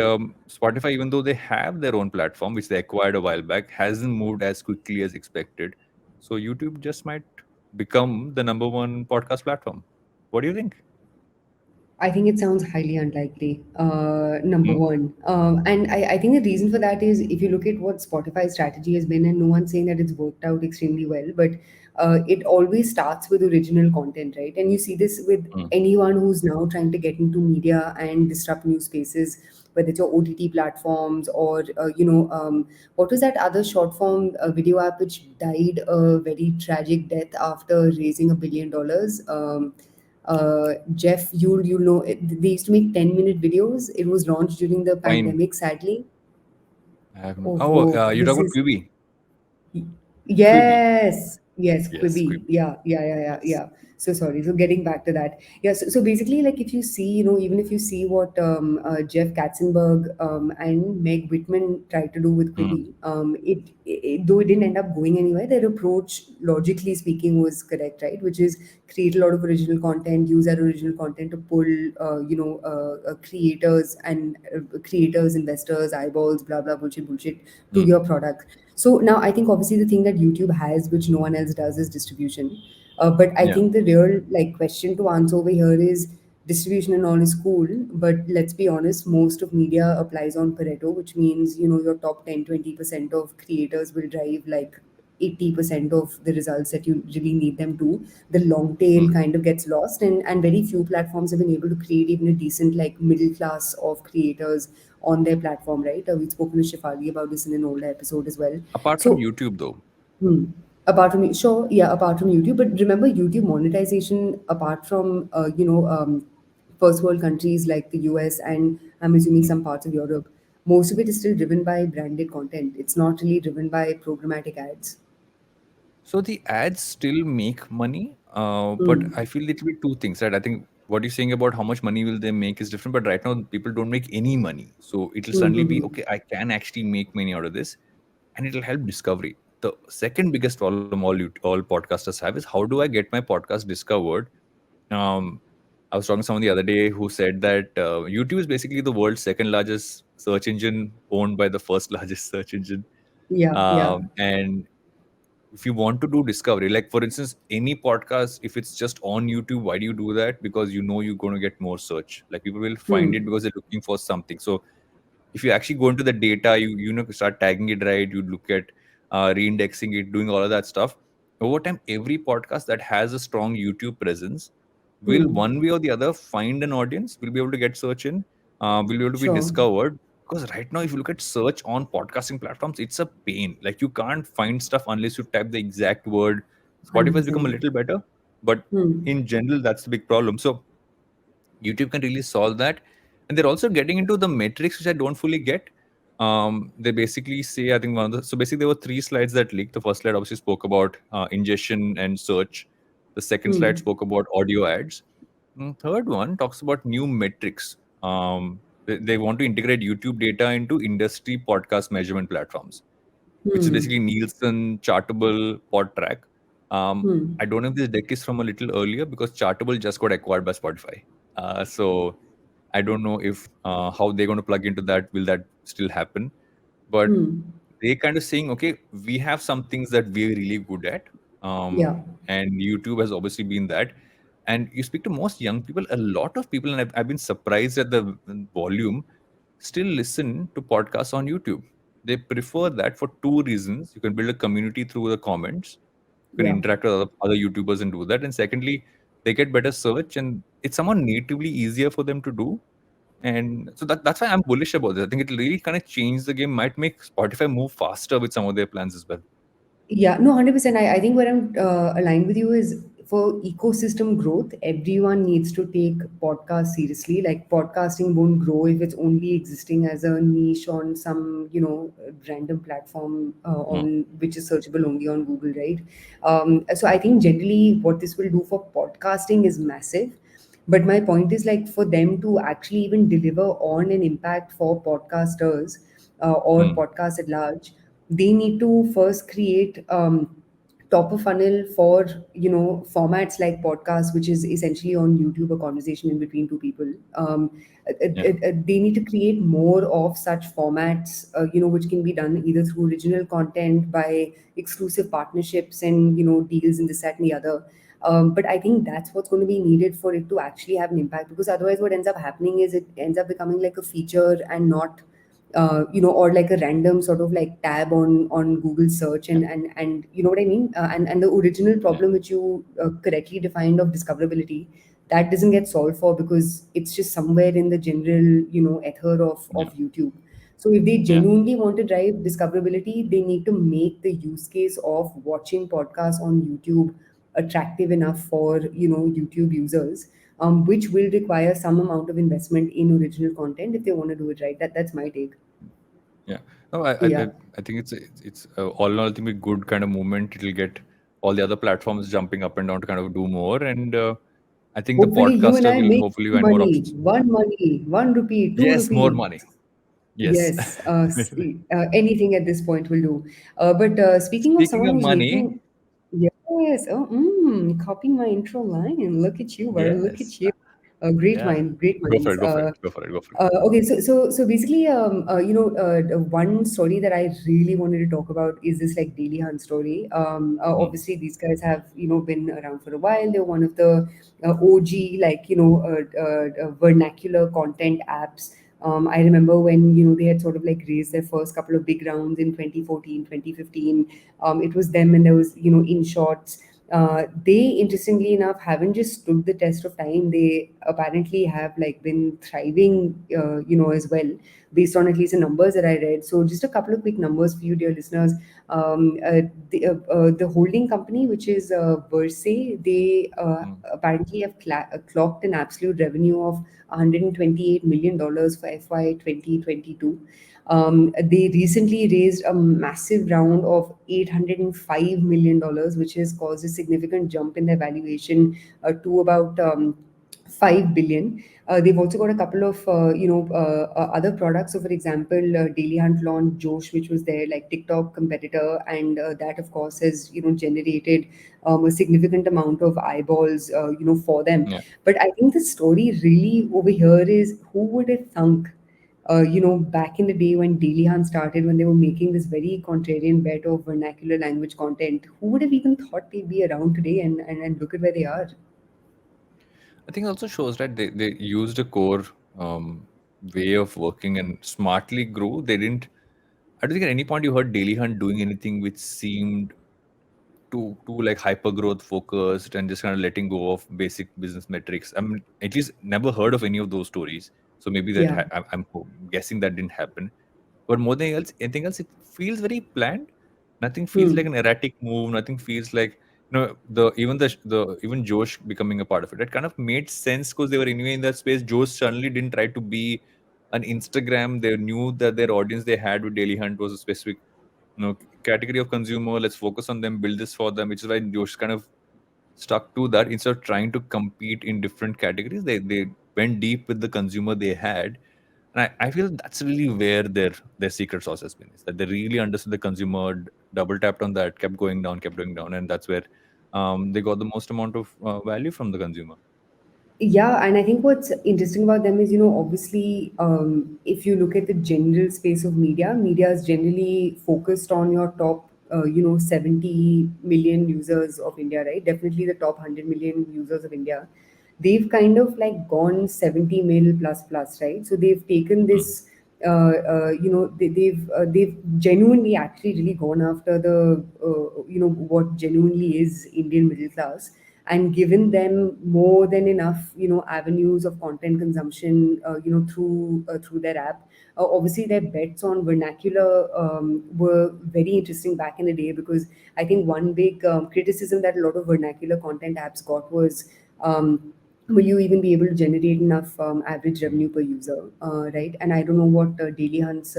Spotify, even though they have their own platform, which they acquired a while back, hasn't moved as quickly as expected. So YouTube just might become the number one podcast platform. What do you think? I think it sounds highly unlikely. Number Hmm? one, and I think the reason for that is if you look at what Spotify's strategy has been, and no one's saying that it's worked out extremely well, but it always starts with original content, right? And you see this with Hmm. anyone who's now trying to get into media and disrupt new spaces, whether it's your OTT platforms or what was that other short form video app which died a very tragic death after raising $1 billion. Jeff, you know, they used to make 10-minute videos. It was launched during the Fine. pandemic, sadly. I have no. Oh, Oh, whoa, you're this talking about is Quibi. Quibi. yes, Yes, Quibi. Quibi. Yeah. Yes. So sorry. So getting back to that, yeah. So basically, like if you see, even if you see what Jeff Katzenberg and Meg Whitman tried to do with Mm, Quibi, though it didn't end up going anywhere, their approach, logically speaking, was correct, right? Which is create a lot of original content, use that original content to pull, creators, investors, eyeballs, blah blah bullshit to mm, your product. So now I think obviously the thing that YouTube has, which no one else does, is distribution. But I yeah. think the real like question to answer over here is, distribution and all is cool, but let's be honest, most of media applies on Pareto, which means, your top 10-20% of creators will drive like 80% of the results that you really need them to. The long tail Hmm. kind of gets lost, and very few platforms have been able to create even a decent like middle class of creators on their platform, right? We've spoken to Shifali about this in an older episode as well. Apart from So, YouTube, though. hmm. Apart from sure, yeah, apart from YouTube, but remember YouTube monetization apart from first world countries like the US and I'm assuming Hmm. some parts of Europe, most of it is still driven by branded content. It's not really driven by programmatic ads. So the ads still make money, but Hmm. I feel it will be two things, right? I think what you're saying about how much money will they make is different, but right now people don't make any money. So it'll Hmm. suddenly Hmm. be Hmm. okay, I can actually make money out of this, and it'll help discovery. The second biggest problem all podcasters have is how do I get my podcast discovered? Um, I was talking to someone the other day who said that YouTube is basically the world's second largest search engine, owned by the first largest search engine. Yeah, yeah. And if you want to do discovery, like for instance, any podcast, if it's just on YouTube, why do you do that? Because you know you're going to get more search. Like people will find it Hmm. because they're looking for something. So if you actually go into the data, you start tagging it right, you look at reindexing it, doing all of that stuff. Over time, every podcast that has a strong YouTube presence will Hmm. one way or the other find an audience, will be able to get search in, will be able to be Sure. discovered. Because right now, if you look at search on podcasting platforms, it's a pain. Like you can't find stuff unless you type the exact word. Spotify has become a 100%. little better, but Hmm. in general, that's the big problem. So YouTube can really solve that. And they're also getting into the metrics, which I don't fully get. They basically say, I think so basically there were three slides that leaked. The first slide obviously spoke about ingestion and search. The second slide Hmm. spoke about audio ads. Third one talks about new metrics. They want to integrate YouTube data into industry podcast measurement platforms, which is Hmm. basically Nielsen, Chartable, Podtrack. Hmm. I don't know if this deck is from a little earlier because Chartable just got acquired by Spotify. So I don't know if how they're going to plug into that. Will that still happen? But Hmm. they kind of saying, okay, we have some things that we're really good at, Yeah. and YouTube has obviously been that. And you speak to most young people, a lot of people, and I've been surprised at the volume, still listen to podcasts on YouTube. They prefer that for two reasons. You can build a community through the comments, you can Yeah. interact with other YouTubers and do that. And secondly, they get better search and it's somewhat natively easier for them to do. And so that's why I'm bullish about this. I think it'll really kind of change the game, might make Spotify move faster with some of their plans as well. Yeah, no, 100%. I think where I'm aligned with you is for ecosystem growth, everyone needs to take podcast seriously. Like, podcasting won't grow if it's only existing as a niche on some, random platform Hmm. on which is searchable only on Google, right? So I think generally what this will do for podcasting is massive. But my point is like for them to actually even deliver on an impact for podcasters or Hmm. podcasts at large, they need to first create top of funnel for formats like podcasts, which is essentially on YouTube a conversation in between two people. Yeah. They need to create more of such formats, which can be done either through original content, by exclusive partnerships and deals in this, that, and the other. But I think that's what's going to be needed for it to actually have an impact, because otherwise what ends up happening is it ends up becoming like a feature and not or like a random sort of like tab on Google search, Yeah. and you know what I mean. And the original Yeah. problem which you correctly defined of discoverability, that doesn't get solved for because it's just somewhere in the general ether Yeah. of YouTube. So if they Yeah. genuinely want to drive discoverability, they need to make the use case of watching podcasts on YouTube attractive enough for YouTube users, which will require some amount of investment in original content if they want to do it right. That's my take. Yeah. No, Yeah. I think it's all in all, I think a good kind of movement. It'll get all the other platforms jumping up and down to kind of do more. And I think the Hopefully, you and podcaster I will make hopefully find more money. options. One money, 1 rupee, two Yes, more rupee. money. Yes. Yes, anything at this point will do. But speaking of Speaking someone of who's money, making, yes, copying my intro line. Look at you, Varun. Look yes. at you. Great Yeah. mind, great Go for minds. it. Go for it. Go for it. Go for it. Okay, so basically, the one story that I really wanted to talk about is this like Daily Hunt story. Mm. Obviously, these guys have been around for a while. They're one of the OG vernacular content apps. I remember when they had sort of like raised their first couple of big rounds in 2014, 2015. It was them, and there was in shorts. They interestingly enough haven't just stood the test of time. They apparently have like been thriving as well, based on at least the numbers that I read. So just a couple of quick numbers for you, dear listeners. The holding company, which is Verse, they Mm. apparently have clocked an absolute revenue of $128 million for FY 2022. They recently raised a massive round of $805 million, which has caused a significant jump in their valuation to about 5 billion. They've also got a couple of other products. So, for example, Daily Hunt launched Josh, which was their like TikTok competitor, and that of course has generated a significant amount of eyeballs for them. Yeah. But I think the story really over here is, who would have thunk back in the day when Daily Hunt started, when they were making this very contrarian bet of vernacular language content, who would have even thought they'd be around today, and look at where they are? I think it also shows that they used a core um, way of working and smartly grew. They didn't. I don't think at any point you heard Daily Hunt doing anything which seemed too like hyper growth focused and just kind of letting go of basic business metrics. I mean, at least never heard of any of those stories. So maybe that Yeah. I'm guessing that didn't happen. But more than else, anything else, it feels very planned. Nothing feels like Hmm. an erratic move. Nothing feels like the even the even Josh becoming a part of it. It kind of made sense because they were anyway in that space. Josh suddenly didn't try to be an Instagram. They knew that their audience they had with Daily Hunt was a specific category of consumer. Let's focus on them, build this for them, which is why Josh kind of stuck to that instead of trying to compete in different categories. They went deep with the consumer they had, and I feel that's really where their secret sauce has been, is that they really understood the consumer, double tapped on that, kept going down, and that's where they got the most amount of value from the consumer. Yeah, and I think what's interesting about them is, obviously, if you look at the general space of media, media is generally focused on your top, 70 million users of India, right? Definitely the top 100 million users of India. They've kind of like gone 70 mil plus plus, right? So they've taken Mm. this, they've genuinely actually really gone after the, what genuinely is Indian middle class, and given them more than enough avenues of content consumption through their app. Obviously their bets on vernacular were very interesting back in the day, because I think one big criticism that a lot of vernacular content apps got was, will you even be able to generate enough average Mm. revenue per user, right? And I don't know what Daily Hunt's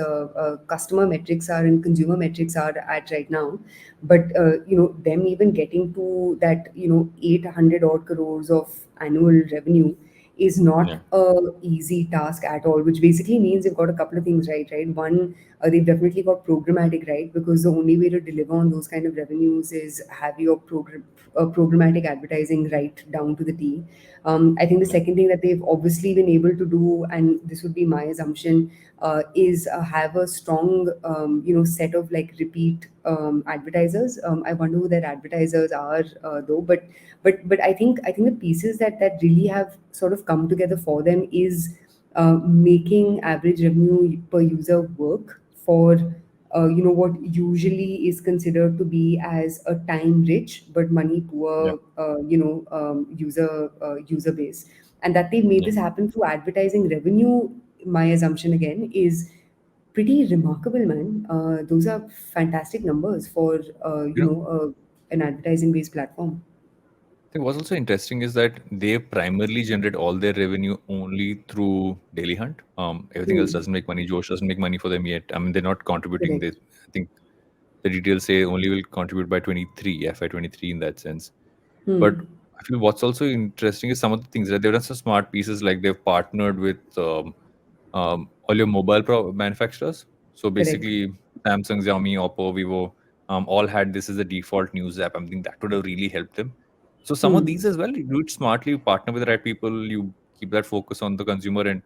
customer metrics are and consumer metrics are at right now, but them even getting to that 800 odd crores of annual revenue is not Yeah. a easy task at all, which basically means they've got a couple of things right. One, they've definitely got programmatic right, because the only way to deliver on those kind of revenues is have your programmatic advertising right down to the T. I think the Yeah. second thing that they've obviously been able to do, and this would be my assumption, is have a strong set of like repeat advertisers. I wonder who their advertisers are, though. But I think the pieces that really have sort of come together for them is making average revenue per user work for what usually is considered to be as a time rich but money Yeah. poor user base, and that they've made Yeah. this happen through advertising revenue. My assumption again is pretty remarkable, man. Those are fantastic numbers for You know, an advertising based platform. I think what's also interesting is that they primarily generate all their revenue only through Daily Hunt. Everything else Hmm. doesn't make money. Josh doesn't make money for them yet. I mean, they're not contributing. They, Correct. I think the details say only will contribute by 23, FY 23 in that sense. But Hmm. I feel what's also interesting is some of the things that they've done some smart pieces, like they've partnered with all your mobile manufacturers. So Correct. basically, Samsung, Xiaomi, Oppo, Vivo, all had this as a default news app. I think that would have really helped them. So some of Hmm. these as well, you do it smartly, you partner with the right people, you keep that focus on the consumer. And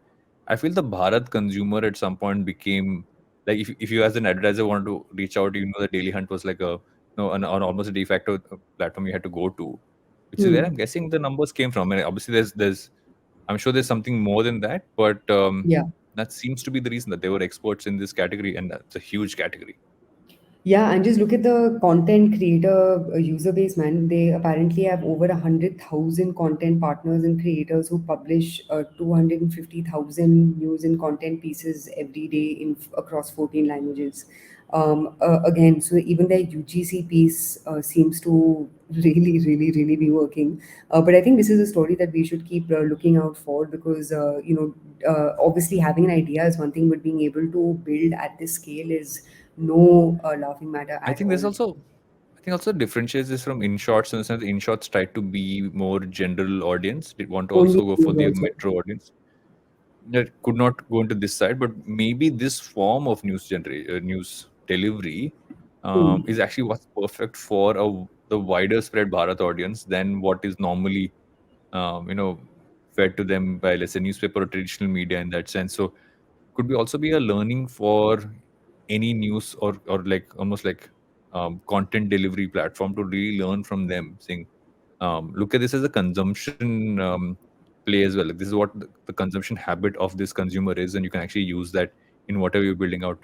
I feel the Bharat consumer at some point became like, if you as an advertiser want to reach out, the Daily Hunt was like a no an almost a de facto platform you had to go to, which is where I'm Hmm. guessing the numbers came from. And obviously, there's I'm sure there's something more than that, but Yeah. that seems to be the reason that they were experts in this category, and that's a huge category. Yeah, and just look at the content creator user base, man. They apparently have over 100,000 content partners and creators who publish 250,000 news and content pieces every day in across 14 languages. Again, so even their UGC piece seems to really, really, really be working. But I think this is a story that we should keep looking out for, because obviously having an idea is one thing, but being able to build at this scale is no laughing matter I at think there's all. also I think also differentiates this from InShots in the sense that InShots try to be more general audience. They want to Only also go for news the also. metro audience. That could not go into this side, but maybe this form of news delivery Hmm. is actually what's perfect for the wider spread Bharat audience than what is normally um, you know fed to them by, let's say, newspaper or traditional media in that sense. So could be also be a learning for any news or like almost like content delivery platform to really learn from them, saying look at this as a consumption play as well. Like, this is what the consumption habit of this consumer is, and you can actually use that in whatever you're building out.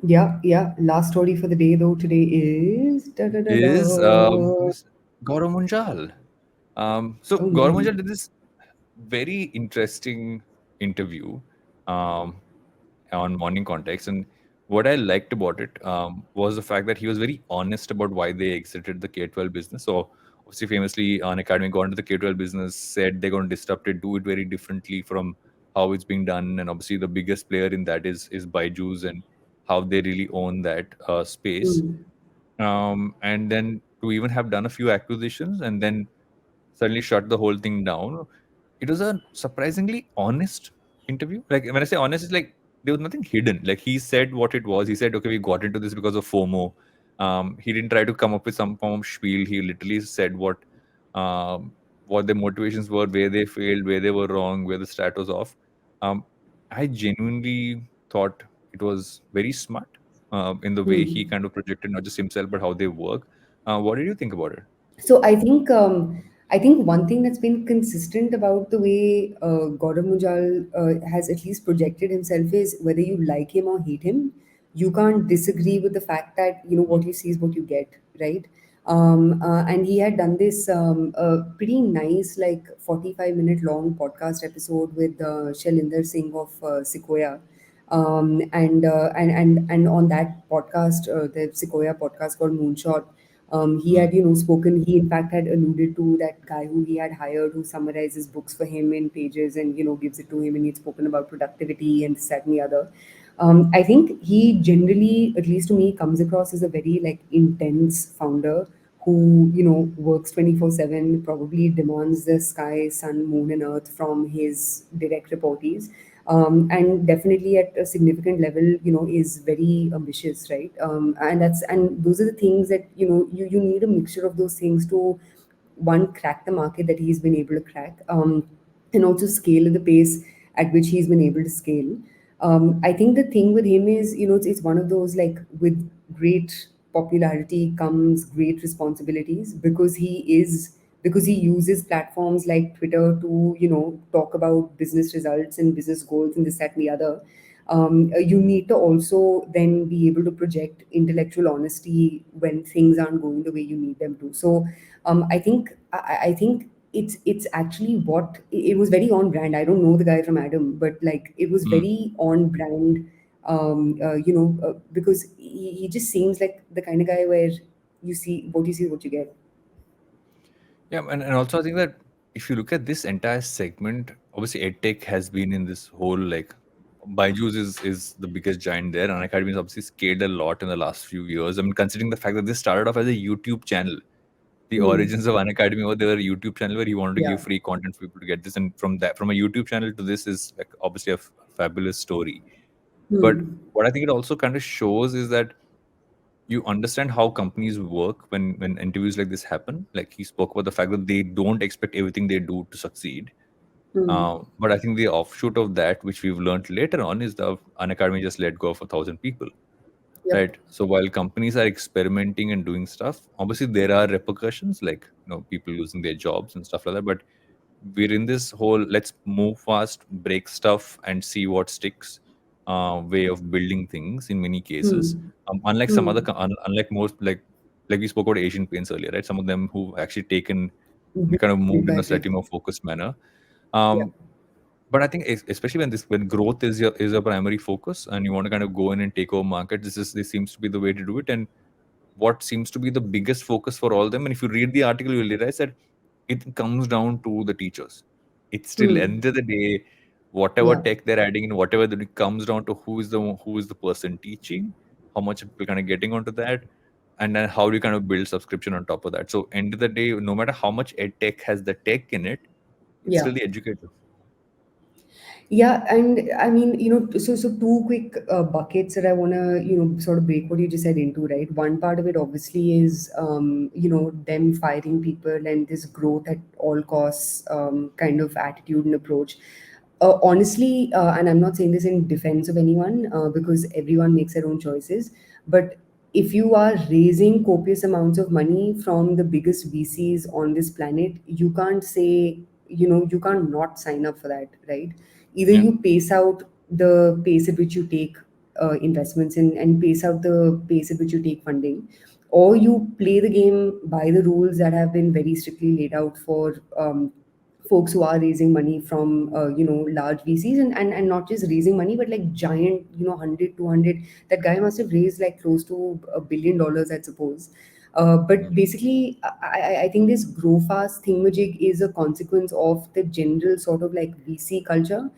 Yeah, yeah. Last story for the day, though, today is da da da da. Is Miss Gaurav Munjal. So Oh Gaurav no. Munjal did this very interesting interview um, on Morning Context, and what I liked about it was the fact that he was very honest about why they exited the K-12 business. So obviously, famously, an academy got into the K-12 business, said they're going to disrupt it, do it very differently from how it's being done, and obviously the biggest player in that is Byju's, and how they really own that space. Hmm. And then to even have done a few acquisitions and then suddenly shut the whole thing down. It was a surprisingly honest interview. Like, when I say honest, it's like there was nothing hidden. Like, he said what it was. He said, "Okay, we got into this because of FOMO." He didn't try to come up with some form of spiel. He literally said what their motivations were, where they failed, where they were wrong, where the stat was off. Um, I genuinely thought it was very smart in the way he Hmm. kind of projected not just himself but how they work. What did you think about it? So I think one thing that's been consistent about the way Gaurav Mujal has at least projected himself is, whether you like him or hate him, you can't disagree with the fact that what you see is what you get, right? And he had done this pretty nice, like 45-minute long podcast episode with Shailinder Singh of Sequoia. And on that podcast, the Sequoia podcast called Moonshot, he Mm, had spoken. He in fact had alluded to that guy who he had hired, who summarizes books for him in pages and gives it to him, and he'd spoken about productivity and this, that, and the other. I think he generally, at least to me, comes across as a very like intense founder who works 24/7, probably demands the sky, sun, moon, and earth from his direct reportees, and definitely at a significant level, is very ambitious, right? And those are the things that you need a mixture of those things to, one, crack the market that he's been able to crack, and also scale at the pace at which he's been able to scale. I think the thing with him is, it's one of those, like, with great popularity comes great responsibilities, because he uses platforms like Twitter to, talk about business results and business goals and this, that, and the other. You need to also then be able to project intellectual honesty when things aren't going the way you need them to. So, I think it's actually what it was, very on brand. I don't know the guy from Adam, but like it was mm. very on brand. Because he just seems like the kind of guy where you see what you get. Yeah, and also I think that if you look at this entire segment, obviously EdTech has been in this whole like Byju's is the biggest giant there, and Academy has obviously scaled a lot in the last few years. I mean, considering the fact that this started off as a YouTube channel, the Hmm. origins of Unacademy were there were a YouTube channel where he wanted to Yeah. give free content for people to get this, and from a YouTube channel to this is like obviously a fabulous story. But Hmm. what I think it also kind of shows is that you understand how companies work when interviews like this happen. Like, he spoke about the fact that they don't expect everything they do to succeed. Hmm. But I think the offshoot of that, which we've learned later on, is the Unacademy just let go of 1,000 people. Yep. Right. So while companies are experimenting and doing stuff, obviously there are repercussions, like people losing their jobs and stuff like that. But we're in this whole let's move fast, break stuff, and see what sticks way of building things in many cases. Hmm. Unlike some other, Hmm. unlike most, like we spoke about Asian Paints earlier, right? Some of them who actually taken and kind of Bit moved in by a slightly bit. more focused manner. Yep. Um, but I think especially when growth is your primary focus and you want to kind of go in and take over market, this seems to be the way to do it. And what seems to be the biggest focus for all them, and if you read the article, you'll realize that it comes down to the teachers. It's still Hmm. end of the day, whatever Yeah. tech they're adding in, whatever that it comes down to who is the person teaching, how much people kind of getting onto that, and then how do you kind of build subscription on top of that. So end of the day, no matter how much ed tech has the tech in it, it's Yeah. still the educator. Yeah, and I mean, so two quick buckets that I want to, sort of break what you just said into, right? One part of it obviously is, them firing people and this growth at all costs kind of attitude and approach. Honestly, and I'm not saying this in defense of anyone, because everyone makes their own choices, but if you are raising copious amounts of money from the biggest VCs on this planet, you can't say, you can't not sign up for that, right? Either Yeah. you pace out the pace at which you take investments in, and pace out the pace at which you take funding, or you play the game by the rules that have been very strictly laid out for folks who are raising money from large VCs, and not just raising money but like giant, 100 200. That guy must have raised like close to $1 billion, I suppose. But Mhm. basically, I think this grow fast thingamajig is a consequence of the general sort of like VC culture.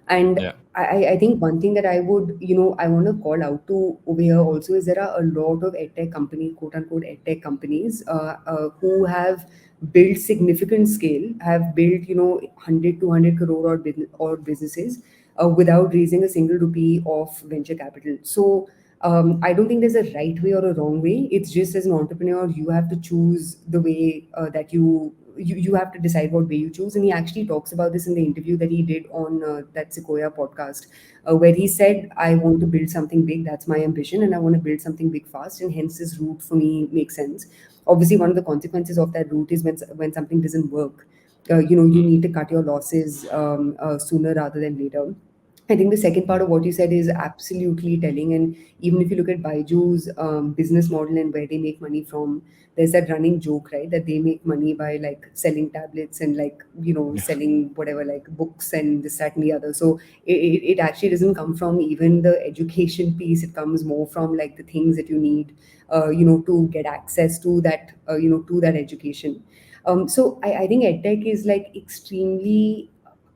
And Yeah. I think one thing that I would, I want to call out to over here also is there are a lot of edtech companies, quote unquote edtech companies, who have built significant scale, have built, 100, 200 crore or businesses without raising a single rupee of venture capital. So I don't think there's a right way or a wrong way. It's just as an entrepreneur, you have to choose the way that you have to decide what way you choose. And he actually talks about this in the interview that he did on that Sequoia podcast, where he said, I want to build something big. That's my ambition. And I want to build something big fast. And hence this route for me makes sense. Obviously, one of the consequences of that route is when something doesn't work. You Mm. need to cut your losses sooner rather than later. I think the second part Mm. of what you said is absolutely telling. And even if you look at Baiju's business model and where they make money from, there's that running joke, right? That they make money by like selling tablets and like, Yeah. selling whatever, like books and this, that, and the other. So it actually doesn't come from even the education piece. It comes more from like the things that you need, to get access to that, to that education. So I think edtech is like extremely,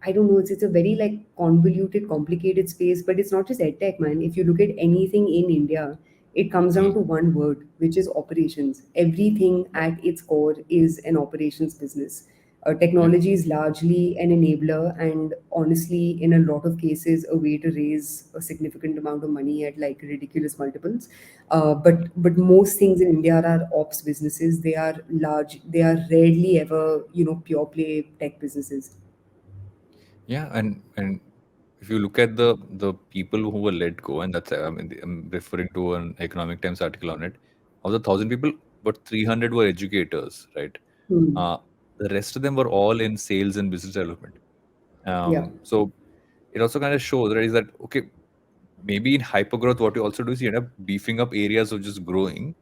I don't know, it's a very like convoluted, complicated space, but it's not just edtech, man. If you look at anything in India, it comes down Mm. to one word, which is operations. Everything at its core is an operations business. Yeah. Technology is largely an enabler, and honestly, in a lot of cases, a way to raise a significant amount of money at like ridiculous multiples. But most things in India are ops businesses. They are large. They are rarely ever, pure play tech businesses. Yeah, and if you look at the people who were let go, and that's I mean I'm referring to an Economic Times article on it. Of the 1,000 people, but 300 were educators, right? Hmm. Uh, the rest of them were all in sales and business development. Yeah. So it also kind of shows, right, is that okay, maybe in hypergrowth, what you also do is you end up beefing up areas of just growing.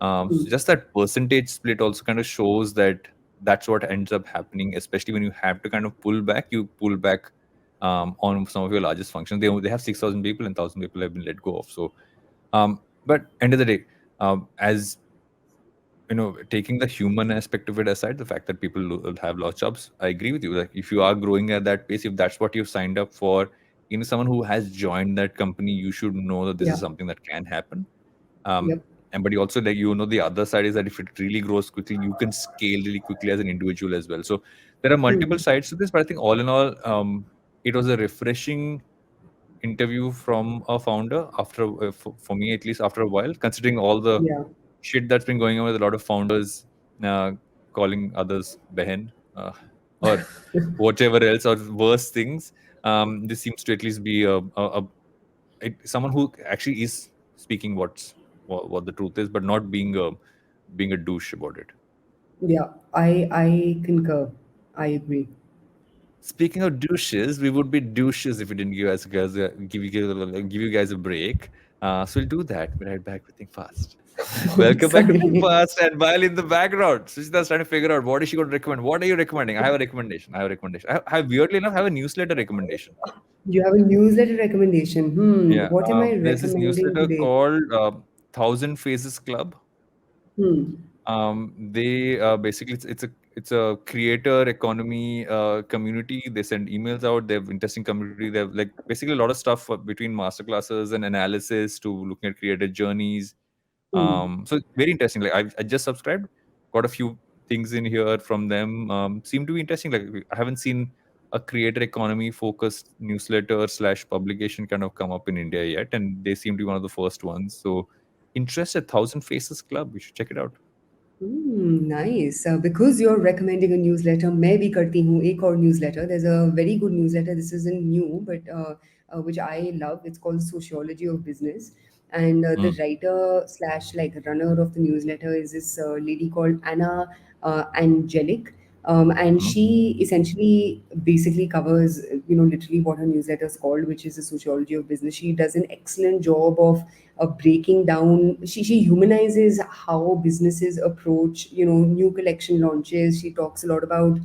So Hmm. just that percentage split also kind of shows that that's what ends up happening, especially when you have to kind of pull back. You pull back on some of your largest functions. They have 6,000 people and 1,000 people have been let go of. So, but end of the day, as taking the human aspect of it aside, the fact that people have lost jobs, I agree with you. Like if you are growing at that pace, if that's what you've signed up for, someone who has joined that company, you should know that this Yeah. is something that can happen. Um, Yep. and but you also like the other side is that if it really grows quickly, you can scale really quickly as an individual as well. So there are multiple Hmm. sides to this, but I think all in all, it was a refreshing interview from a founder after, for me at least, after a while, considering all the Yeah. shit that's been going on with a lot of founders uh, calling others behen. or whatever else or worse things. This seems to at least be someone who actually is speaking what the truth is, but not being a douche about it. Yeah, I concur. I agree. Speaking of douches, we would be douches if we didn't give you guys a break. So we'll do that. We'll head back to Think Fast. Welcome back to Think Sorry. Fast, and while in the background, Suchita's trying to figure out what is she going to recommend. What are you recommending? I have a recommendation. I have a recommendation. I weirdly enough have a newsletter recommendation. You have a newsletter recommendation. Yeah, What am I there's this recommending newsletter today? called Thousand Faces Club. Hmm. They basically it's a creator economy community. They send emails out. They have interesting community. They have like basically a lot of stuff between masterclasses and analysis to looking at creator journeys. Hmm. So it's very interesting. Like I just subscribed, got a few things in here from them. Seem to be interesting. Like I haven't seen a creator economy focused newsletter slash publication kind of come up in India yet, and they seem to be one of the first ones. So interested, Thousand Faces Club. You should check it out. Nice. Because you're recommending a newsletter, मैं भी करती हूँ एक और newsletter. There's a very good newsletter. This isn't new, but which I love. It's called Sociology of Business, and the Mm. writer slash like runner of the newsletter is this lady called Anna Angelic. And Mhm. she essentially basically covers, literally what her newsletter is called, which is the sociology of business. She does an excellent job of breaking down. She humanizes how businesses approach, new collection launches. She talks a lot about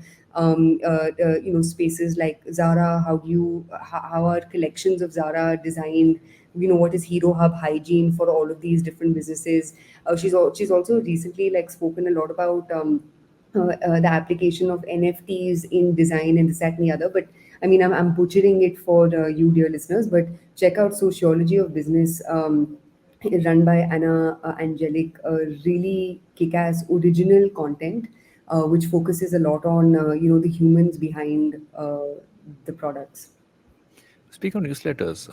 spaces like Zara. How are collections of Zara designed? What is Hero Hub hygiene for all of these different businesses? She's also recently like spoken a lot about the application of NFTs in design and this, that, and the other. But I mean, I'm butchering it for you, dear listeners. But check out Sociology of Business, run by Anna Angelic. Really kick-ass original content, which focuses a lot on the humans behind the products. Speaking of newsletters,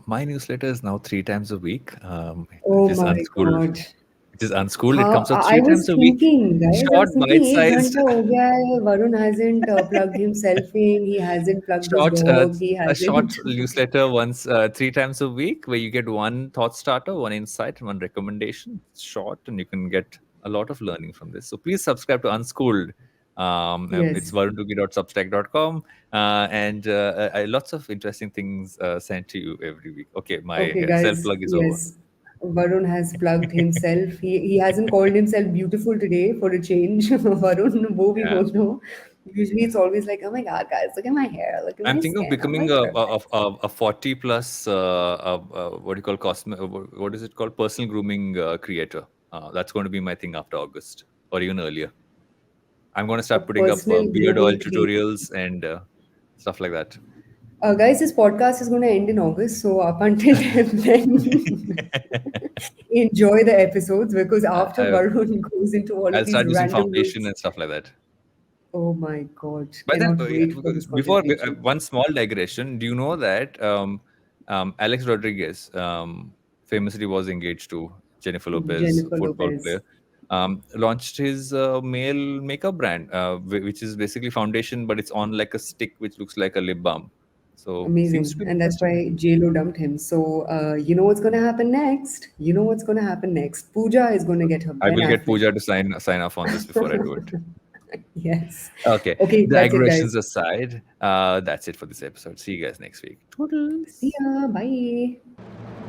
my newsletter is now 3 times a week, Oh which is my unschooled. God. Which is unschooled. It How comes out I three was times a week. thinking, guys, I Short, was thinking एक bite-sized, घंटा हो गया है. Varun hasn't plugged himself in. He hasn't plugged his short, dog. He a short hasn't. newsletter once, 3 times a week, where you get one thought starter, one insight, and one recommendation. It's short, and you can get a lot of learning from this. So please subscribe to Unschooled. It's Yes. varuntuki.substack.com, and lots of interesting things sent to you every week. Okay, my Okay, self guys. plug is over. Yes. Varun has plugged himself. He hasn't called himself beautiful today for a change. Varun, wo bhi Yeah. bolo. Usually it's always like, oh my God, guys, look at my hair, look at I'm my thinking of skin. I'm becoming like perfect. a 40 plus what do you call what is it called, personal grooming creator. That's going to be my thing after August or even earlier. I'm going to A start putting up personal beard oil grooming creator. tutorials and stuff like that. Guys, this podcast is going to end in August. So up until then, enjoy the episodes because I, after I, Varun goes into all of I'll these start using random foundation roots. and stuff like that. Oh my God. But then, Cannot wait for this before conversation. one small digression, do you know that Alex Rodriguez famously was engaged to Jennifer Lopez, Jennifer football Lopez. player, launched his male makeup brand, which is basically foundation, but it's on like a stick, which looks like a lip balm. So seems to Amazing. be And that's interesting. why JLo dumped him. So, you know what's going to happen next? You know what's going to happen next? Pooja is going to So get her I Ben will get Affleck. Pooja to sign off on this before I do it. Yes. Okay, Okay, that's it, digressions guys. aside, that's it for this episode. See you guys next week. See Toodles. ya. Bye.